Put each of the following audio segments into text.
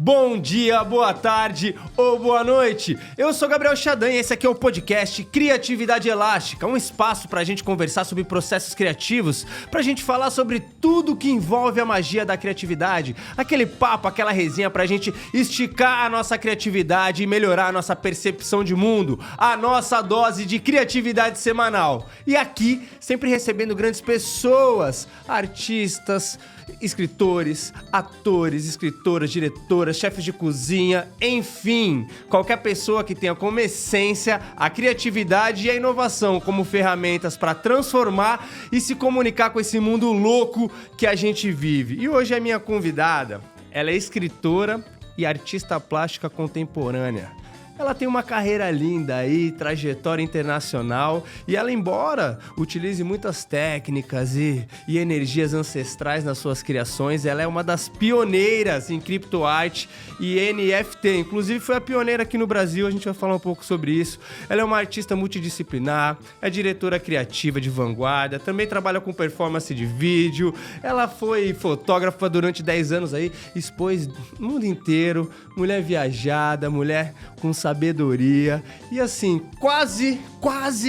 Bom dia, boa tarde ou boa noite. Eu sou Gabriel Chadan e esse aqui é o podcast Criatividade Elástica, um espaço pra gente conversar sobre processos criativos, pra gente falar sobre tudo que envolve a magia da criatividade, aquele papo, aquela resenha pra gente esticar a nossa criatividade e melhorar a nossa percepção de mundo, a nossa dose de criatividade semanal. E aqui, sempre recebendo grandes pessoas, artistas, escritores, atores, escritoras, diretoras, chefes de cozinha, enfim, qualquer pessoa que tenha como essência a criatividade e a inovação como ferramentas para transformar e se comunicar com esse mundo louco que a gente vive. E hoje a minha convidada, ela é escritora e artista plástica contemporânea. Ela tem uma carreira linda aí, trajetória internacional, e ela, embora utilize muitas técnicas e energias ancestrais nas suas criações, ela é uma das pioneiras em criptoarte e NFT. Inclusive foi a pioneira aqui no Brasil, a gente vai falar um pouco sobre isso. Ela é uma artista multidisciplinar, é diretora criativa de vanguarda, também trabalha com performance de vídeo, ela foi fotógrafa durante 10 anos aí, expôs no mundo inteiro, mulher viajada, mulher com sabedoria, e assim, quase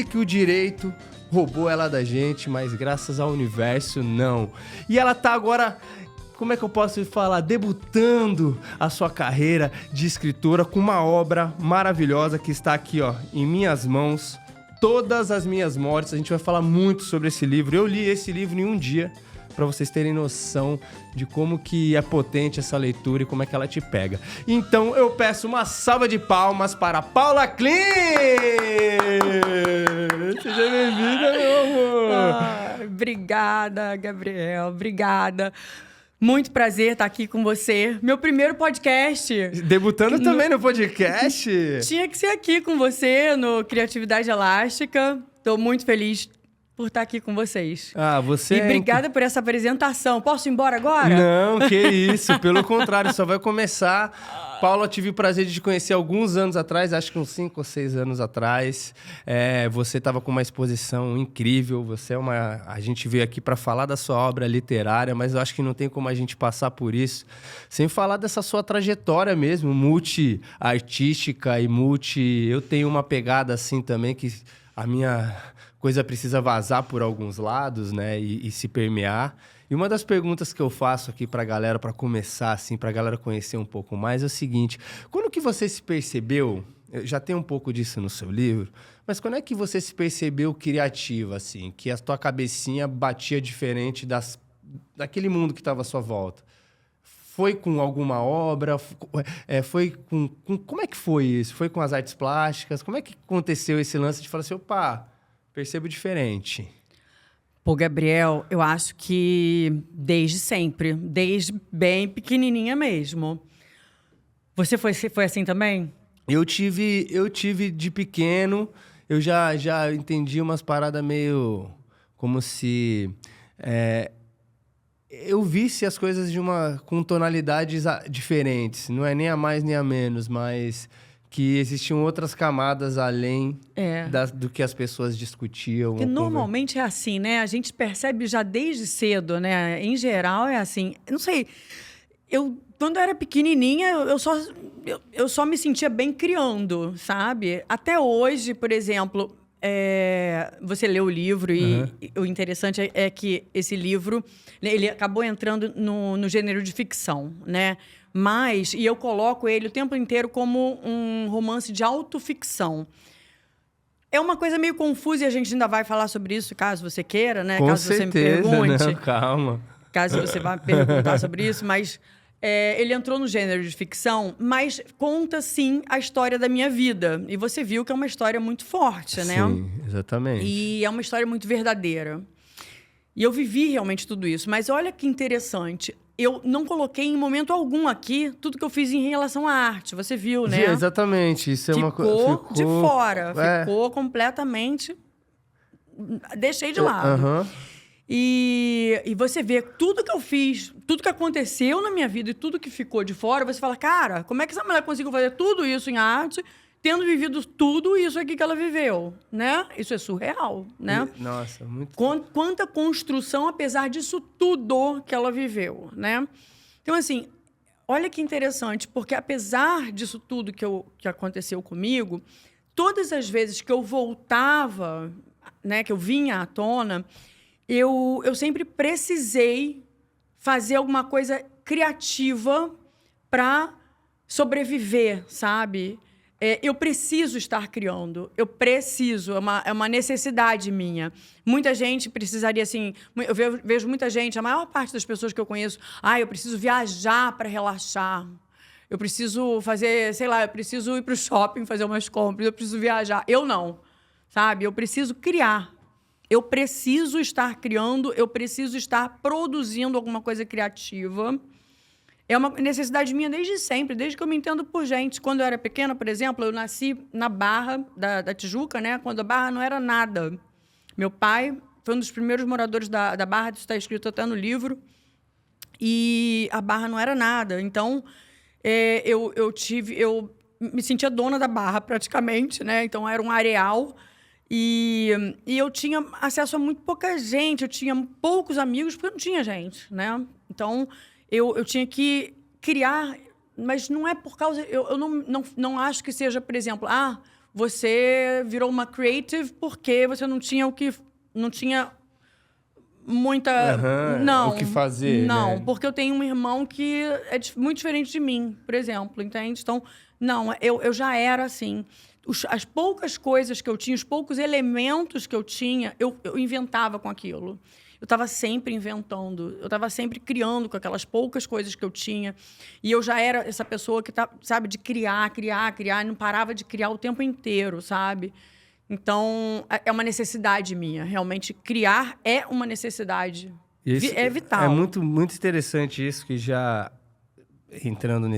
que o direito roubou ela da gente, mas graças ao universo, não. E ela tá agora, como é que eu posso falar, debutando a sua carreira de escritora com uma obra maravilhosa que está aqui, ó, em minhas mãos, Todas as Minhas Mortes. A gente vai falar muito sobre esse livro. Eu li esse livro em um dia, para vocês terem noção de como que é potente essa leitura e como é que ela te pega. Então eu peço uma salva de palmas para Paula Klim! Seja bem-vinda, meu amor! Obrigada, Gabriel, obrigada. Muito prazer estar aqui com você. Meu primeiro podcast. Debutando também no podcast? Tinha que ser aqui com você, no Criatividade Elástica. Estou muito feliz por estar aqui com vocês. Ah, você... E obrigada por essa apresentação. Posso ir embora agora? Não, que isso. Pelo contrário, só vai começar. Paula, eu tive o prazer de te conhecer alguns anos atrás, acho que uns 5 ou 6 anos atrás. Você estava com uma exposição incrível. Você é uma... A gente veio aqui para falar da sua obra literária, mas eu acho que não tem como a gente passar por isso sem falar dessa sua trajetória mesmo, multi-artística e multi... Eu tenho uma pegada assim também que a minha... coisa precisa vazar por alguns lados, né, e se permear. E uma das perguntas que eu faço aqui pra galera, pra começar, assim, pra galera conhecer um pouco mais, é o seguinte: quando que você se percebeu, já tem um pouco disso no seu livro, mas quando é que você se percebeu criativa, assim, que a tua cabecinha batia diferente daquele mundo que estava à sua volta? Foi com alguma obra? Foi com... Como é que foi isso? Foi com as artes plásticas? Como é que aconteceu esse lance de falar assim, opa... Percebo diferente. Pô, Gabriel, eu acho que desde sempre, desde bem pequenininha mesmo. Você foi assim também? Eu tive de pequeno, eu já entendi umas paradas meio como se eu visse as coisas com tonalidades diferentes. Não é nem a mais nem a menos, mas... que existiam outras camadas além do que as pessoas discutiam. Porque normalmente é assim, né? A gente percebe já desde cedo, né? Em geral é assim. Não sei, quando eu era pequenininha, eu só me sentia bem criando, sabe? Até hoje, por exemplo, você lê o livro e o interessante é que esse livro, ele acabou entrando no gênero de ficção, né? E eu coloco ele o tempo inteiro como um romance de autoficção. É uma coisa meio confusa e a gente ainda vai falar sobre isso, caso você queira, né? Com caso certeza, você me pergunte. não, calma. Caso você vá perguntar sobre isso, mas ele entrou no gênero de ficção, mas conta, sim, a história da minha vida. E você viu que é uma história muito forte, né? Sim, exatamente. E é uma história muito verdadeira. E eu vivi realmente tudo isso. Mas olha que interessante. Eu não coloquei em momento algum aqui tudo que eu fiz em relação à arte. Você viu, né? Sim, exatamente. Isso é uma coisa... Ficou de fora. Ficou completamente... Deixei de lado. E você vê tudo que eu fiz, tudo que aconteceu na minha vida e tudo que ficou de fora, você fala, cara, como é que essa mulher conseguiu fazer tudo isso em arte, tendo vivido tudo isso aqui que ela viveu, né? Isso é surreal, né? Nossa, muito... Quanta construção, apesar disso tudo que ela viveu, né? Então, assim, olha que interessante, porque apesar disso tudo que aconteceu comigo, todas as vezes que eu voltava, né, que eu vinha à tona, eu sempre precisei fazer alguma coisa criativa para sobreviver, sabe? Eu preciso estar criando, eu preciso, é uma necessidade minha. Muita gente precisaria, assim, eu vejo muita gente, a maior parte das pessoas que eu conheço, eu preciso viajar para relaxar, eu preciso fazer, sei lá, eu preciso ir para o shopping fazer umas compras, eu preciso viajar. Eu não, sabe? Eu preciso criar. Eu preciso estar criando, eu preciso estar produzindo alguma coisa criativa. É uma necessidade minha desde sempre, desde que eu me entendo por gente. Quando eu era pequena, por exemplo, eu nasci na Barra da Tijuca, né? Quando a Barra não era nada. Meu pai foi um dos primeiros moradores da Barra, isso está escrito até no livro. E a Barra não era nada. Então, eu me sentia dona da Barra, praticamente, né? Então, era um areal. E eu tinha acesso a muito pouca gente, eu tinha poucos amigos, porque não tinha gente, né? Então, eu tinha que criar, mas não é por causa... Eu não acho que seja, por exemplo, você virou uma creative porque você não tinha muita... o que fazer, Não, né? porque eu tenho um irmão que é muito diferente de mim, por exemplo, entende? Então, não, eu já era assim. As poucas coisas que eu tinha, os poucos elementos que eu tinha, eu inventava com aquilo. Eu estava sempre inventando, eu estava sempre criando com aquelas poucas coisas que eu tinha. E eu já era essa pessoa que, sabe, de criar, não parava de criar o tempo inteiro, sabe? Então, é uma necessidade minha. Realmente, criar é uma necessidade. É vital. É muito, muito interessante isso, que já entrando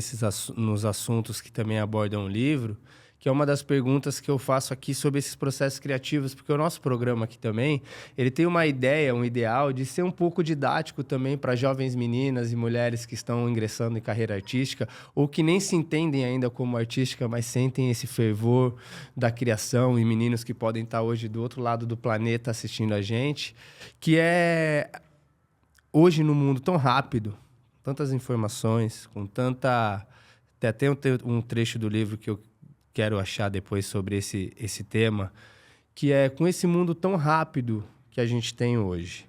nos assuntos que também abordam o livro, que é uma das perguntas que eu faço aqui sobre esses processos criativos, porque o nosso programa aqui também, ele tem uma ideia, um ideal de ser um pouco didático também para jovens meninas e mulheres que estão ingressando em carreira artística ou que nem se entendem ainda como artística, mas sentem esse fervor da criação, e meninos que podem estar hoje do outro lado do planeta assistindo a gente, que é hoje no mundo tão rápido, tantas informações, com tanta... Tem até um trecho do livro que eu quero achar depois sobre esse tema, que é com esse mundo tão rápido que a gente tem hoje,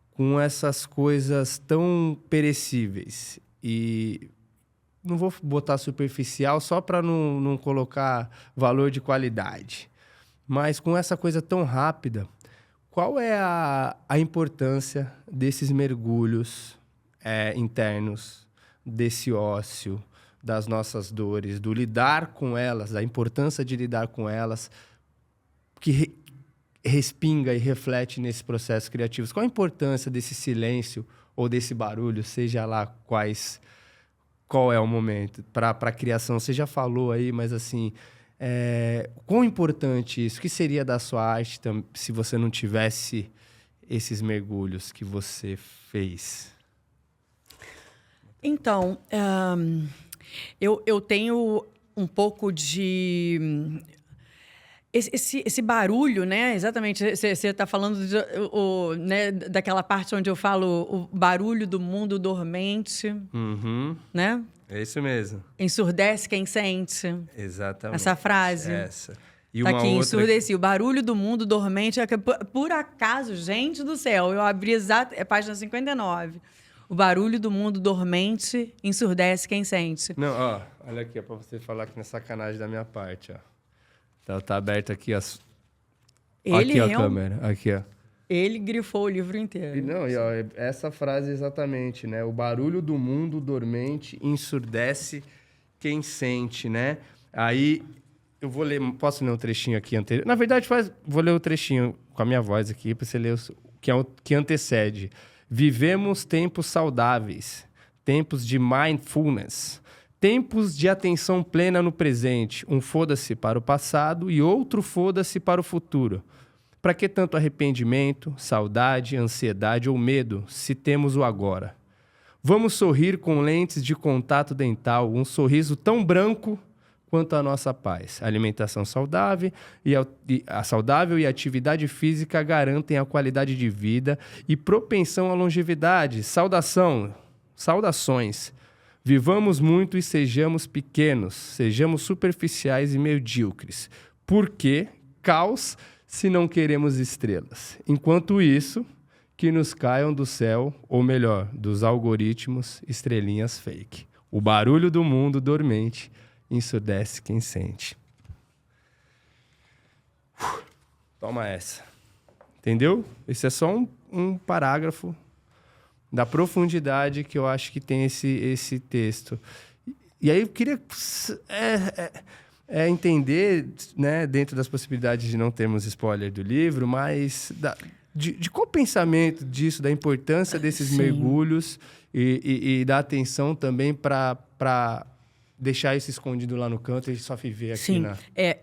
com essas coisas tão perecíveis, e não vou botar superficial só para não colocar valor de qualidade, mas com essa coisa tão rápida, qual é a importância desses mergulhos internos, desse ócio, das nossas dores, do lidar com elas, da importância de lidar com elas, que respinga e reflete nesses processos criativos? Qual a importância desse silêncio ou desse barulho, seja lá qual é o momento, para a criação? Você já falou aí, mas assim, quão importante isso? O que seria da sua arte se você não tivesse esses mergulhos que você fez? Então, eu tenho um pouco de... Esse barulho, né? Exatamente, você está falando né, daquela parte onde eu falo o barulho do mundo dormente, né? É isso mesmo. Ensurdece quem sente. Exatamente. Essa frase. Essa. E tá uma aqui, outra... ensurdeci. O barulho do mundo dormente. Por acaso, gente do céu, eu abri página 59. O barulho do mundo dormente ensurdece quem sente. Não, ó, olha aqui, para você falar que não é sacanagem da minha parte, ó. Então tá aberto aqui, ó. Aqui, ó, a câmera. Aqui, ó. Ele grifou o livro inteiro. E ó, essa frase exatamente, né? O barulho do mundo dormente ensurdece quem sente, né? Aí eu vou ler, posso ler um trechinho aqui anterior? Na verdade, vou ler o trechinho com a minha voz aqui para você ler que antecede. Vivemos tempos saudáveis, tempos de mindfulness, tempos de atenção plena no presente, um foda-se para o passado e outro foda-se para o futuro. Para que tanto arrependimento, saudade, ansiedade ou medo, se temos o agora? Vamos sorrir com lentes de contato dental, um sorriso tão branco quanto a nossa paz. A alimentação saudável e a atividade física garantem a qualidade de vida e propensão à longevidade. Saudações. Vivamos muito e sejamos pequenos, sejamos superficiais e medíocres. Por quê? Caos se não queremos estrelas. Enquanto isso, que nos caiam do céu, ou melhor, dos algoritmos, estrelinhas fake. O barulho do mundo dormente ensurdece quem sente. Toma essa. Entendeu? Esse é só um parágrafo da profundidade que eu acho que tem esse texto. E aí eu queria entender, né, dentro das possibilidades de não termos spoiler do livro, mas de qual pensamento disso, da importância desses mergulhos e da atenção também para deixar isso escondido lá no canto e só viver aqui. Sim,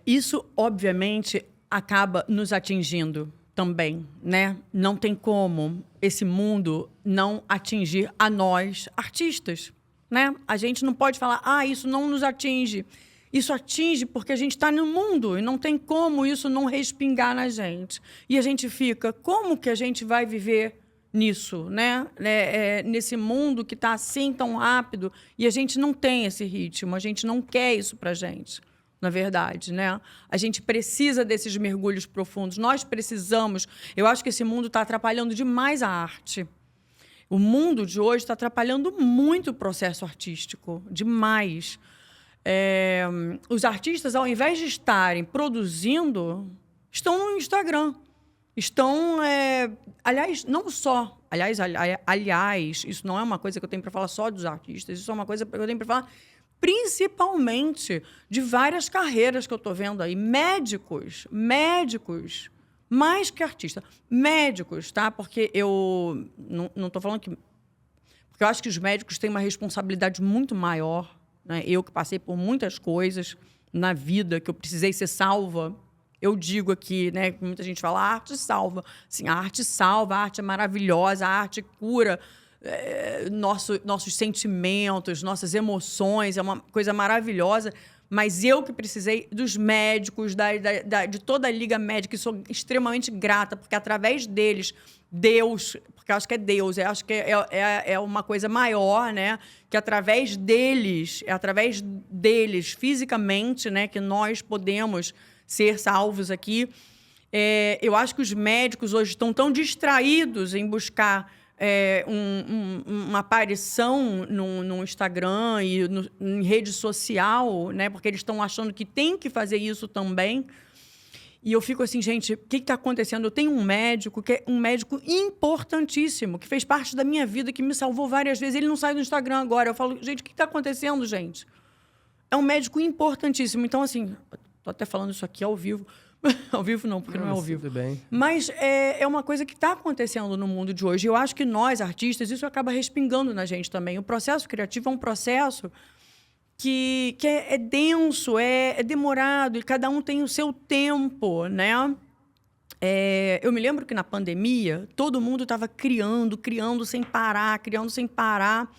isso obviamente acaba nos atingindo também, né? Não tem como esse mundo não atingir a nós, artistas, né? A gente não pode falar, isso não nos atinge. Isso atinge porque a gente está no mundo e não tem como isso não respingar na gente. E a gente fica, como que a gente vai viver nisso, né? Nesse mundo que está assim tão rápido e a gente não tem esse ritmo, a gente não quer isso pra gente. Na verdade, né? A gente precisa desses mergulhos profundos. Nós precisamos. Eu acho que esse mundo está atrapalhando demais a arte. O mundo de hoje está atrapalhando muito o processo artístico. Demais. Os artistas, ao invés de estarem produzindo, estão no Instagram. Estão... aliás, não só... Aliás, isso não é uma coisa que eu tenho para falar só dos artistas. Isso é uma coisa que eu tenho para falar... principalmente de várias carreiras que eu estou vendo aí. Médicos, mais que artista. Médicos, tá? Porque eu não estou falando que... Porque eu acho que os médicos têm uma responsabilidade muito maior, né? Eu que passei por muitas coisas na vida, que eu precisei ser salva. Eu digo aqui, né? Muita gente fala, a arte salva. Sim, a arte salva, a arte é maravilhosa, a arte cura... nossos sentimentos, nossas emoções, é uma coisa maravilhosa, mas eu que precisei dos médicos, de toda a Liga Médica, e sou extremamente grata, porque através deles, Deus, porque eu acho que é Deus, eu acho que é uma coisa maior, né? Que através deles, fisicamente, né, que nós podemos ser salvos aqui. Eu acho que os médicos hoje estão tão distraídos em buscar uma aparição no Instagram e em rede social, né? Porque eles estão achando que tem que fazer isso também. E eu fico assim, gente, o que está acontecendo? Eu tenho um médico que é um médico importantíssimo, que fez parte da minha vida, que me salvou várias vezes. Ele não sai do Instagram agora. Eu falo, gente, o que está acontecendo, gente? É um médico importantíssimo. Então, assim, estou até falando isso aqui ao vivo. Ao vivo não, porque não é ao vivo. Tudo bem. Mas é uma coisa que está acontecendo no mundo de hoje. Eu acho que nós, artistas, isso acaba respingando na gente também. O processo criativo é um processo que é denso, é demorado, e cada um tem o seu tempo, né? Eu me lembro que na pandemia, todo mundo estava criando sem parar.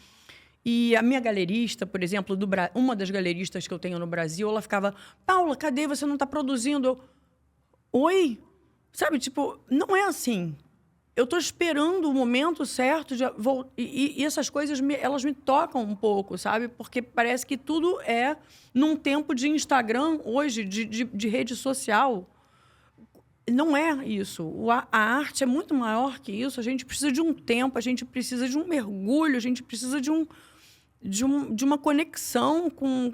E a minha galerista, por exemplo, uma das galeristas que eu tenho no Brasil, ela ficava, Paula, cadê? Você não está produzindo? Oi? Sabe, tipo, não é assim. Eu estou esperando o momento certo e essas coisas, elas me tocam um pouco, sabe? Porque parece que tudo é num tempo de Instagram hoje, de rede social. Não é isso. A arte é muito maior que isso. A gente precisa de um tempo, a gente precisa de um mergulho, a gente precisa de uma conexão com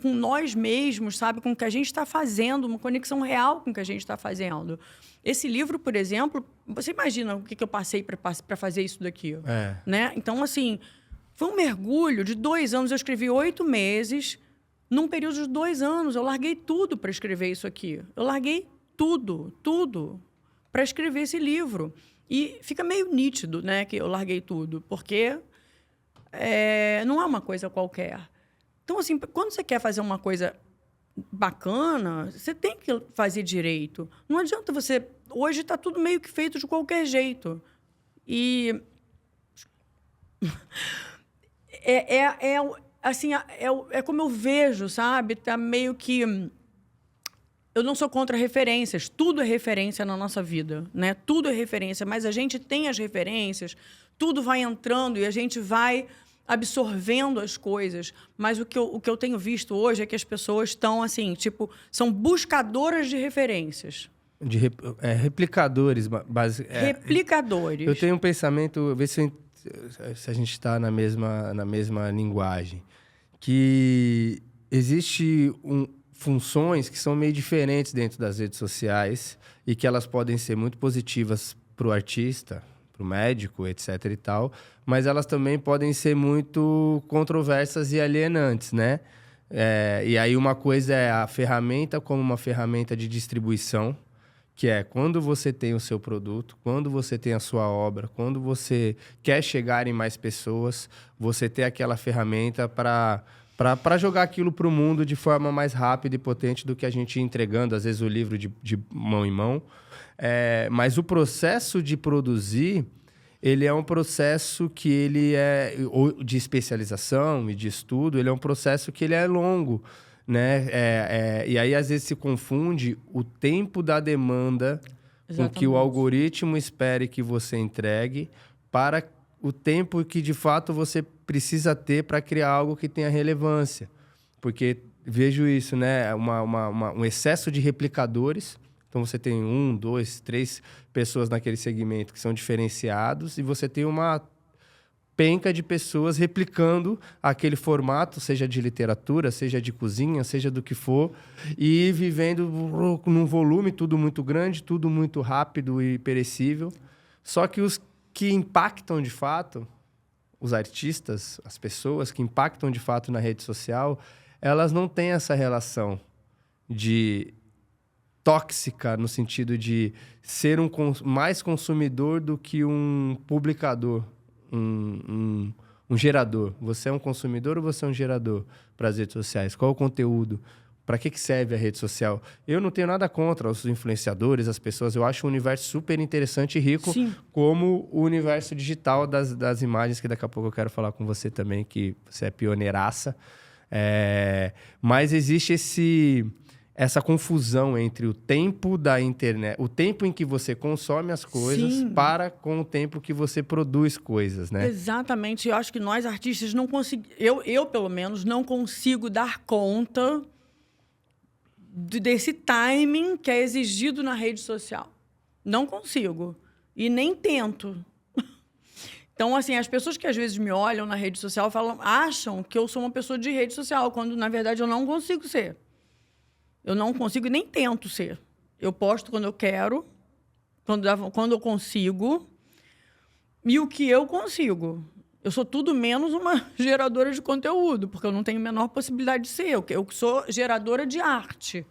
nós mesmos, sabe? Com o que a gente está fazendo, uma conexão real com o que a gente está fazendo. Esse livro, por exemplo, você imagina o que eu passei para fazer isso daqui? Né? Então, assim, foi um mergulho de 2 anos. Eu escrevi 8 meses. Num período de 2 anos, eu larguei tudo para escrever isso aqui. Eu larguei tudo para escrever esse livro. E fica meio nítido, né, que eu larguei tudo, porque não é uma coisa qualquer. Então, assim, quando você quer fazer uma coisa bacana, você tem que fazer direito. Não adianta você... Hoje está tudo meio que feito de qualquer jeito. E... assim, é como eu vejo, sabe? Tá meio que... Eu não sou contra referências. Tudo é referência na nossa vida, né? Tudo é referência, mas a gente tem as referências, tudo vai entrando e a gente vai absorvendo as coisas, mas o que eu tenho visto hoje é que as pessoas estão, assim, tipo, são buscadoras de referências. Replicadores. Replicadores. Eu tenho um pensamento, ver se a gente está na mesma linguagem, que existe funções que são meio diferentes dentro das redes sociais e que elas podem ser muito positivas para o artista, para o médico, etc. e tal, mas elas também podem ser muito controversas e alienantes, né? E aí uma coisa é a ferramenta como uma ferramenta de distribuição, que é quando você tem o seu produto, quando você tem a sua obra, quando você quer chegar em mais pessoas, você ter aquela ferramenta para jogar aquilo para o mundo de forma mais rápida e potente do que a gente ia entregando, às vezes, o livro de mão em mão. Mas o processo de produzir, ele é um processo que ele é de especialização e de estudo, ele é um processo que ele é longo, né? E aí, às vezes, se confunde o tempo da demanda com que o algoritmo espere que você entregue para o tempo que, de fato, você precisa ter para criar algo que tenha relevância. Porque vejo isso, né? Um excesso de replicadores. Então, você tem 1, 2, 3 pessoas naquele segmento que são diferenciados e você tem uma penca de pessoas replicando aquele formato, seja de literatura, seja de cozinha, seja do que for, e vivendo num volume tudo muito grande, tudo muito rápido e perecível. Só que os que impactam de fato, os artistas, as pessoas que impactam de fato na rede social, elas não têm essa relação de tóxica no sentido de ser mais consumidor do que um publicador, um gerador. Você é um consumidor ou você é um gerador para as redes sociais? Qual o conteúdo? Para que serve a rede social? Eu não tenho nada contra os influenciadores, as pessoas. Eu acho um universo super interessante e rico, Sim. como o universo digital das imagens, que daqui a pouco eu quero falar com você também, que você é pioneiraça. Mas existe essa confusão entre o tempo da internet, o tempo em que você consome as coisas, Sim. com o tempo que você produz coisas, né? Exatamente. Eu acho que nós, artistas, não conseguimos... Eu, pelo menos, não consigo dar conta desse timing que é exigido na rede social. Não consigo. E nem tento. Então, assim, as pessoas que às vezes me olham na rede social acham que eu sou uma pessoa de rede social, quando, na verdade, eu não consigo ser. Eu não consigo e nem tento ser. Eu posto quando eu quero, quando eu consigo, e o que eu consigo. Eu sou tudo menos uma geradora de conteúdo, porque eu não tenho a menor possibilidade de ser. Eu sou geradora de arte.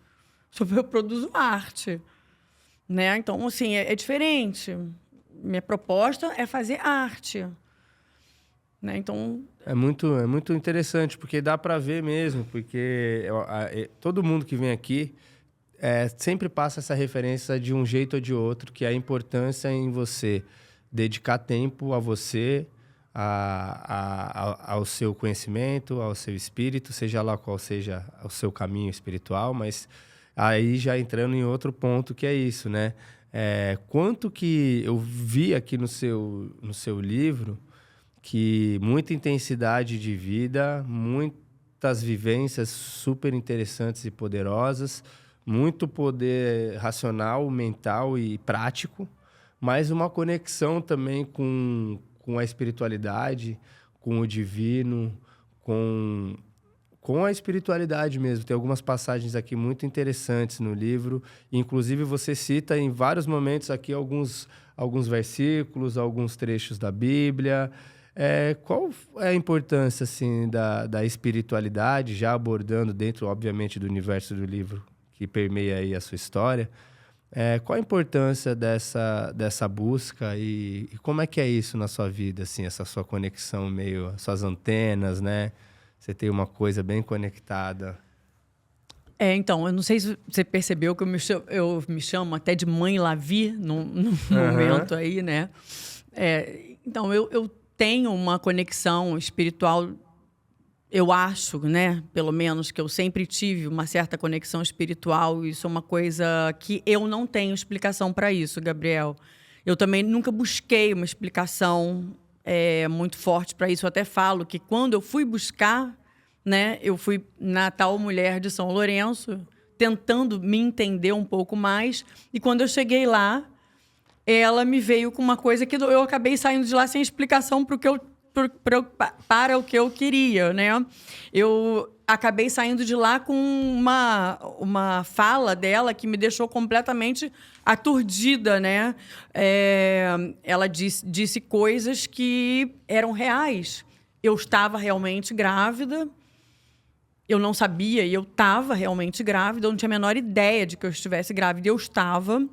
Eu produzo arte. Né? Então, assim, é diferente. Minha proposta é fazer arte. Né? Então... É muito interessante, porque dá para ver mesmo, porque todo mundo que vem aqui sempre passa essa referência de um jeito ou de outro, que é a importância em você dedicar tempo a você, ao seu conhecimento, ao seu espírito, seja lá qual seja o seu caminho espiritual, mas aí já entrando em outro ponto, que é isso, né? Quanto que eu vi aqui no seu livro, que muita intensidade de vida, muitas vivências super interessantes e poderosas, muito poder racional, mental e prático, mas uma conexão também com a espiritualidade, com o divino, com a espiritualidade mesmo. Tem algumas passagens aqui muito interessantes no livro. Inclusive, você cita em vários momentos aqui alguns versículos, alguns trechos da Bíblia. Qual é a importância assim, da espiritualidade, já abordando dentro, obviamente, do universo do livro que permeia aí a sua história? Qual a importância dessa busca e como é que é isso na sua vida, assim, essa sua conexão meio... suas antenas, né? Você tem uma coisa bem conectada. Então, eu não sei se você percebeu que eu me chamo até de Mãe Lavi num momento aí, né? Então, eu tenho uma conexão espiritual, eu acho, né? Pelo menos que eu sempre tive uma certa conexão espiritual. Isso é uma coisa que eu não tenho explicação para isso, Gabriel. Eu também nunca busquei uma explicação muito forte para isso. Eu até falo que quando eu fui buscar, né, eu fui na tal mulher de São Lourenço, tentando me entender um pouco mais. E quando eu cheguei lá, ela me veio com uma coisa que eu acabei saindo de lá sem explicação para o que eu queria, né? Eu acabei saindo de lá com uma fala dela que me deixou completamente aturdida, né? Ela disse coisas que eram reais. Eu estava realmente grávida. Eu não sabia, e eu estava realmente grávida. Eu não tinha a menor ideia de que eu estivesse grávida. Eu estava.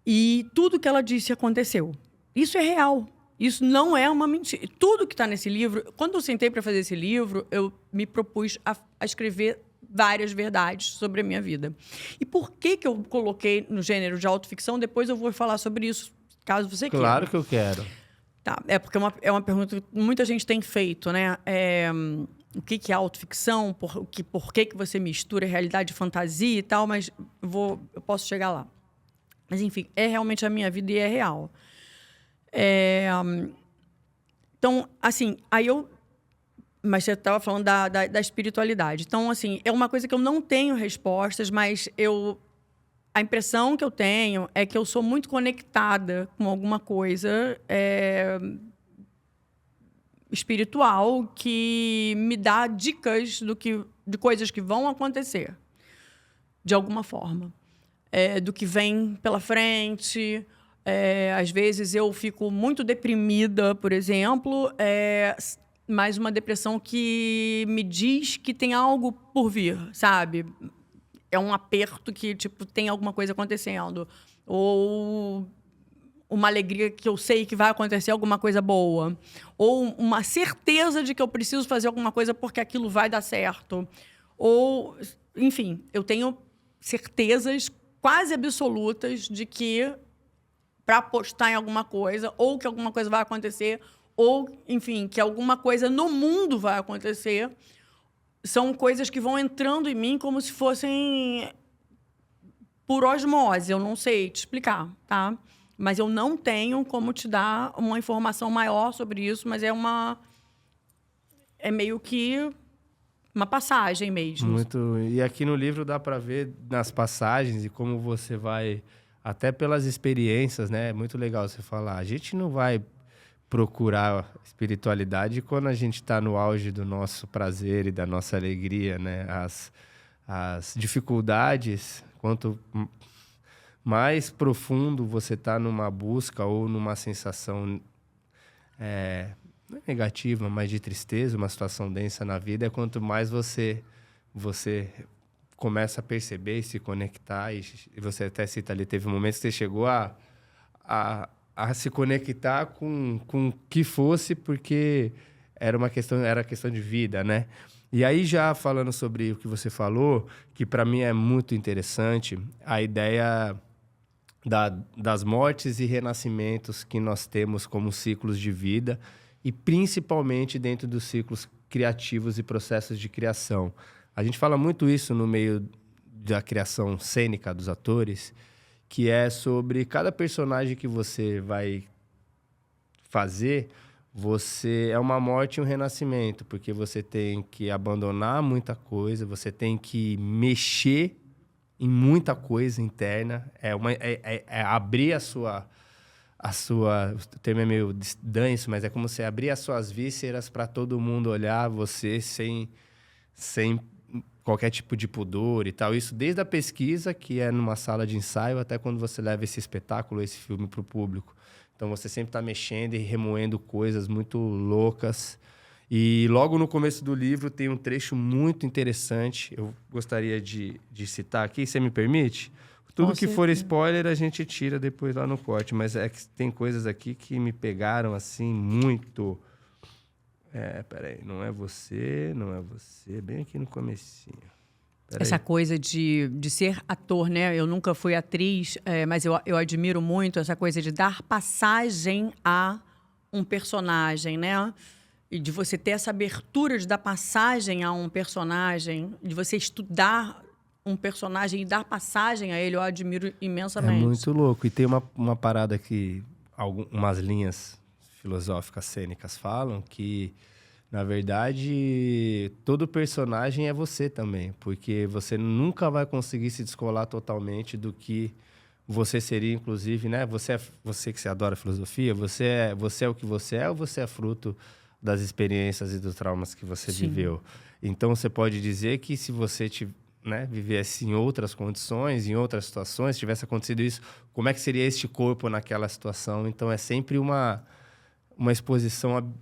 E tudo que ela disse aconteceu. Isso é real. Isso não é uma mentira. Tudo que está nesse livro... Quando eu sentei para fazer esse livro, eu me propus a escrever várias verdades sobre a minha vida. E por que eu coloquei no gênero de autoficção? Depois eu vou falar sobre isso, caso você queira. Claro que eu quero. Tá, porque é uma pergunta que muita gente tem feito, né? O que é autoficção? Por que você mistura realidade e fantasia e tal? Mas eu posso chegar lá. Mas, enfim, é realmente a minha vida e é real. Então, assim, mas você estava falando da espiritualidade. Então, assim, é uma coisa que eu não tenho respostas, mas a impressão que eu tenho é que eu sou muito conectada com alguma coisa espiritual que me dá dicas de coisas que vão acontecer, de alguma forma. Do que vem pela frente. Às vezes eu fico muito deprimida, por exemplo, mas uma depressão que me diz que tem algo por vir, sabe? É um aperto que, tipo, tem alguma coisa acontecendo. Ou uma alegria que eu sei que vai acontecer alguma coisa boa. Ou uma certeza de que eu preciso fazer alguma coisa porque aquilo vai dar certo. Ou, enfim, eu tenho certezas quase absolutas de que para apostar em alguma coisa, ou que alguma coisa vai acontecer, ou, enfim, que alguma coisa no mundo vai acontecer, são coisas que vão entrando em mim como se fossem por osmose. Eu não sei te explicar, tá? Mas eu não tenho como te dar uma informação maior sobre isso, mas é meio que uma passagem mesmo. Muito. E aqui no livro dá para ver nas passagens e como você vai, até pelas experiências, né? É muito legal você falar. A gente não vai procurar espiritualidade quando a gente está no auge do nosso prazer e da nossa alegria, né? As dificuldades, quanto mais profundo você está numa busca ou numa sensação não é negativa, mas de tristeza, uma situação densa na vida, quanto mais você começa a perceber e se conectar, e você até cita ali, teve momentos que você chegou a se conectar com o que fosse, porque era questão de vida, né? E aí, já falando sobre o que você falou, que para mim é muito interessante, a ideia das mortes e renascimentos que nós temos como ciclos de vida, e principalmente dentro dos ciclos criativos e processos de criação. A gente fala muito isso no meio da criação cênica dos atores, que é sobre cada personagem que você vai fazer, é uma morte e um renascimento, porque você tem que abandonar muita coisa, você tem que mexer em muita coisa interna, abrir a sua... O termo é meio denso, mas é como você abrir as suas vísceras para todo mundo olhar você sem qualquer tipo de pudor e tal. Isso desde a pesquisa, que é numa sala de ensaio, até quando você leva esse espetáculo, esse filme para o público. Então, você sempre está mexendo e remoendo coisas muito loucas. E logo no começo do livro tem um trecho muito interessante. Eu gostaria de citar aqui, você me permite? Tudo que for spoiler, a gente tira depois lá no corte. Mas é que tem coisas aqui que me pegaram, assim, muito... peraí, não é você, bem aqui no comecinho. Essa coisa de ser ator, né? Eu nunca fui atriz, mas eu admiro muito essa coisa de dar passagem a um personagem, né? E de você ter essa abertura de dar passagem a um personagem, de você estudar um personagem e dar passagem a ele, eu admiro imensamente. É muito louco. E tem uma parada que... umas linhas filosóficas cênicas falam que, na verdade, todo personagem é você também, porque você nunca vai conseguir se descolar totalmente do que você seria, inclusive, né? Você que se adora filosofia, você é o que você é ou você é fruto das experiências e dos traumas que você viveu? Então, você pode dizer que se você vivesse em outras condições, em outras situações, tivesse acontecido isso, como é que seria este corpo naquela situação? Então, é sempre uma exposição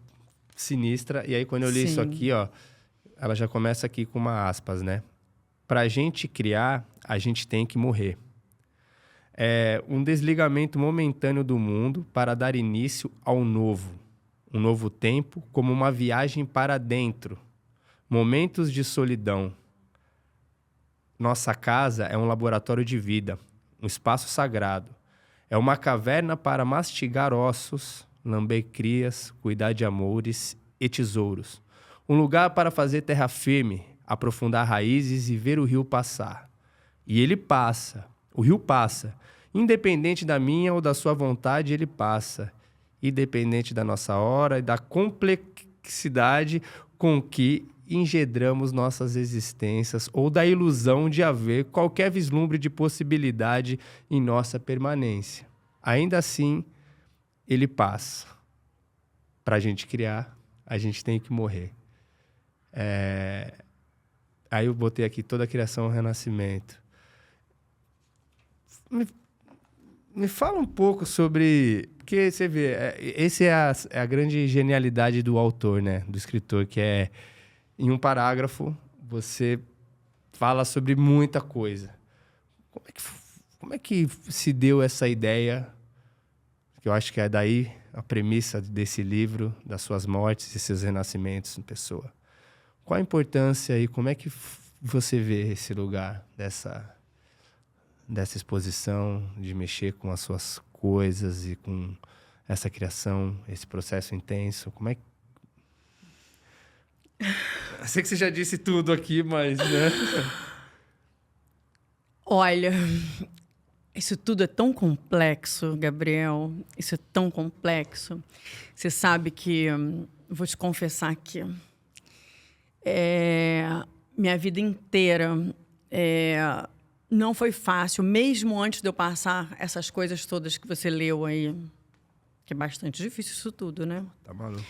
sinistra. E aí, quando eu li isso aqui, ó, ela já começa aqui com uma aspas, né? Pra gente criar, a gente tem que morrer. É um desligamento momentâneo do mundo para dar início ao novo. Um novo tempo como uma viagem para dentro. Momentos de solidão. Nossa casa é um laboratório de vida, um espaço sagrado. É uma caverna para mastigar ossos, lamber crias, cuidar de amores e tesouros. Um lugar para fazer terra firme, aprofundar raízes e ver o rio passar. E ele passa, o rio passa. Independente da minha ou da sua vontade, ele passa. Independente da nossa hora e da complexidade com que engendramos nossas existências ou da ilusão de haver qualquer vislumbre de possibilidade em nossa permanência. Ainda assim, ele passa. Para a gente criar, a gente tem que morrer. Aí eu botei aqui toda a criação ao renascimento. Me fala um pouco sobre... Porque você vê, essa é a grande genialidade do autor, né? Do escritor, que é... Em um parágrafo, você fala sobre muita coisa. Como é que se deu essa ideia? Que eu acho que é daí a premissa desse livro, das suas mortes e seus renascimentos em pessoa. Qual a importância e como é que você vê esse lugar dessa exposição, de mexer com as suas coisas e com essa criação, esse processo intenso? Como é que... Eu sei que você já disse tudo aqui, mas... Né? Olha, isso tudo é tão complexo, Gabriel. Isso é tão complexo. Você sabe que... Vou te confessar aqui. Minha vida inteira não foi fácil, mesmo antes de eu passar essas coisas todas que você leu aí. Que é bastante difícil isso tudo, né? Tá maluco.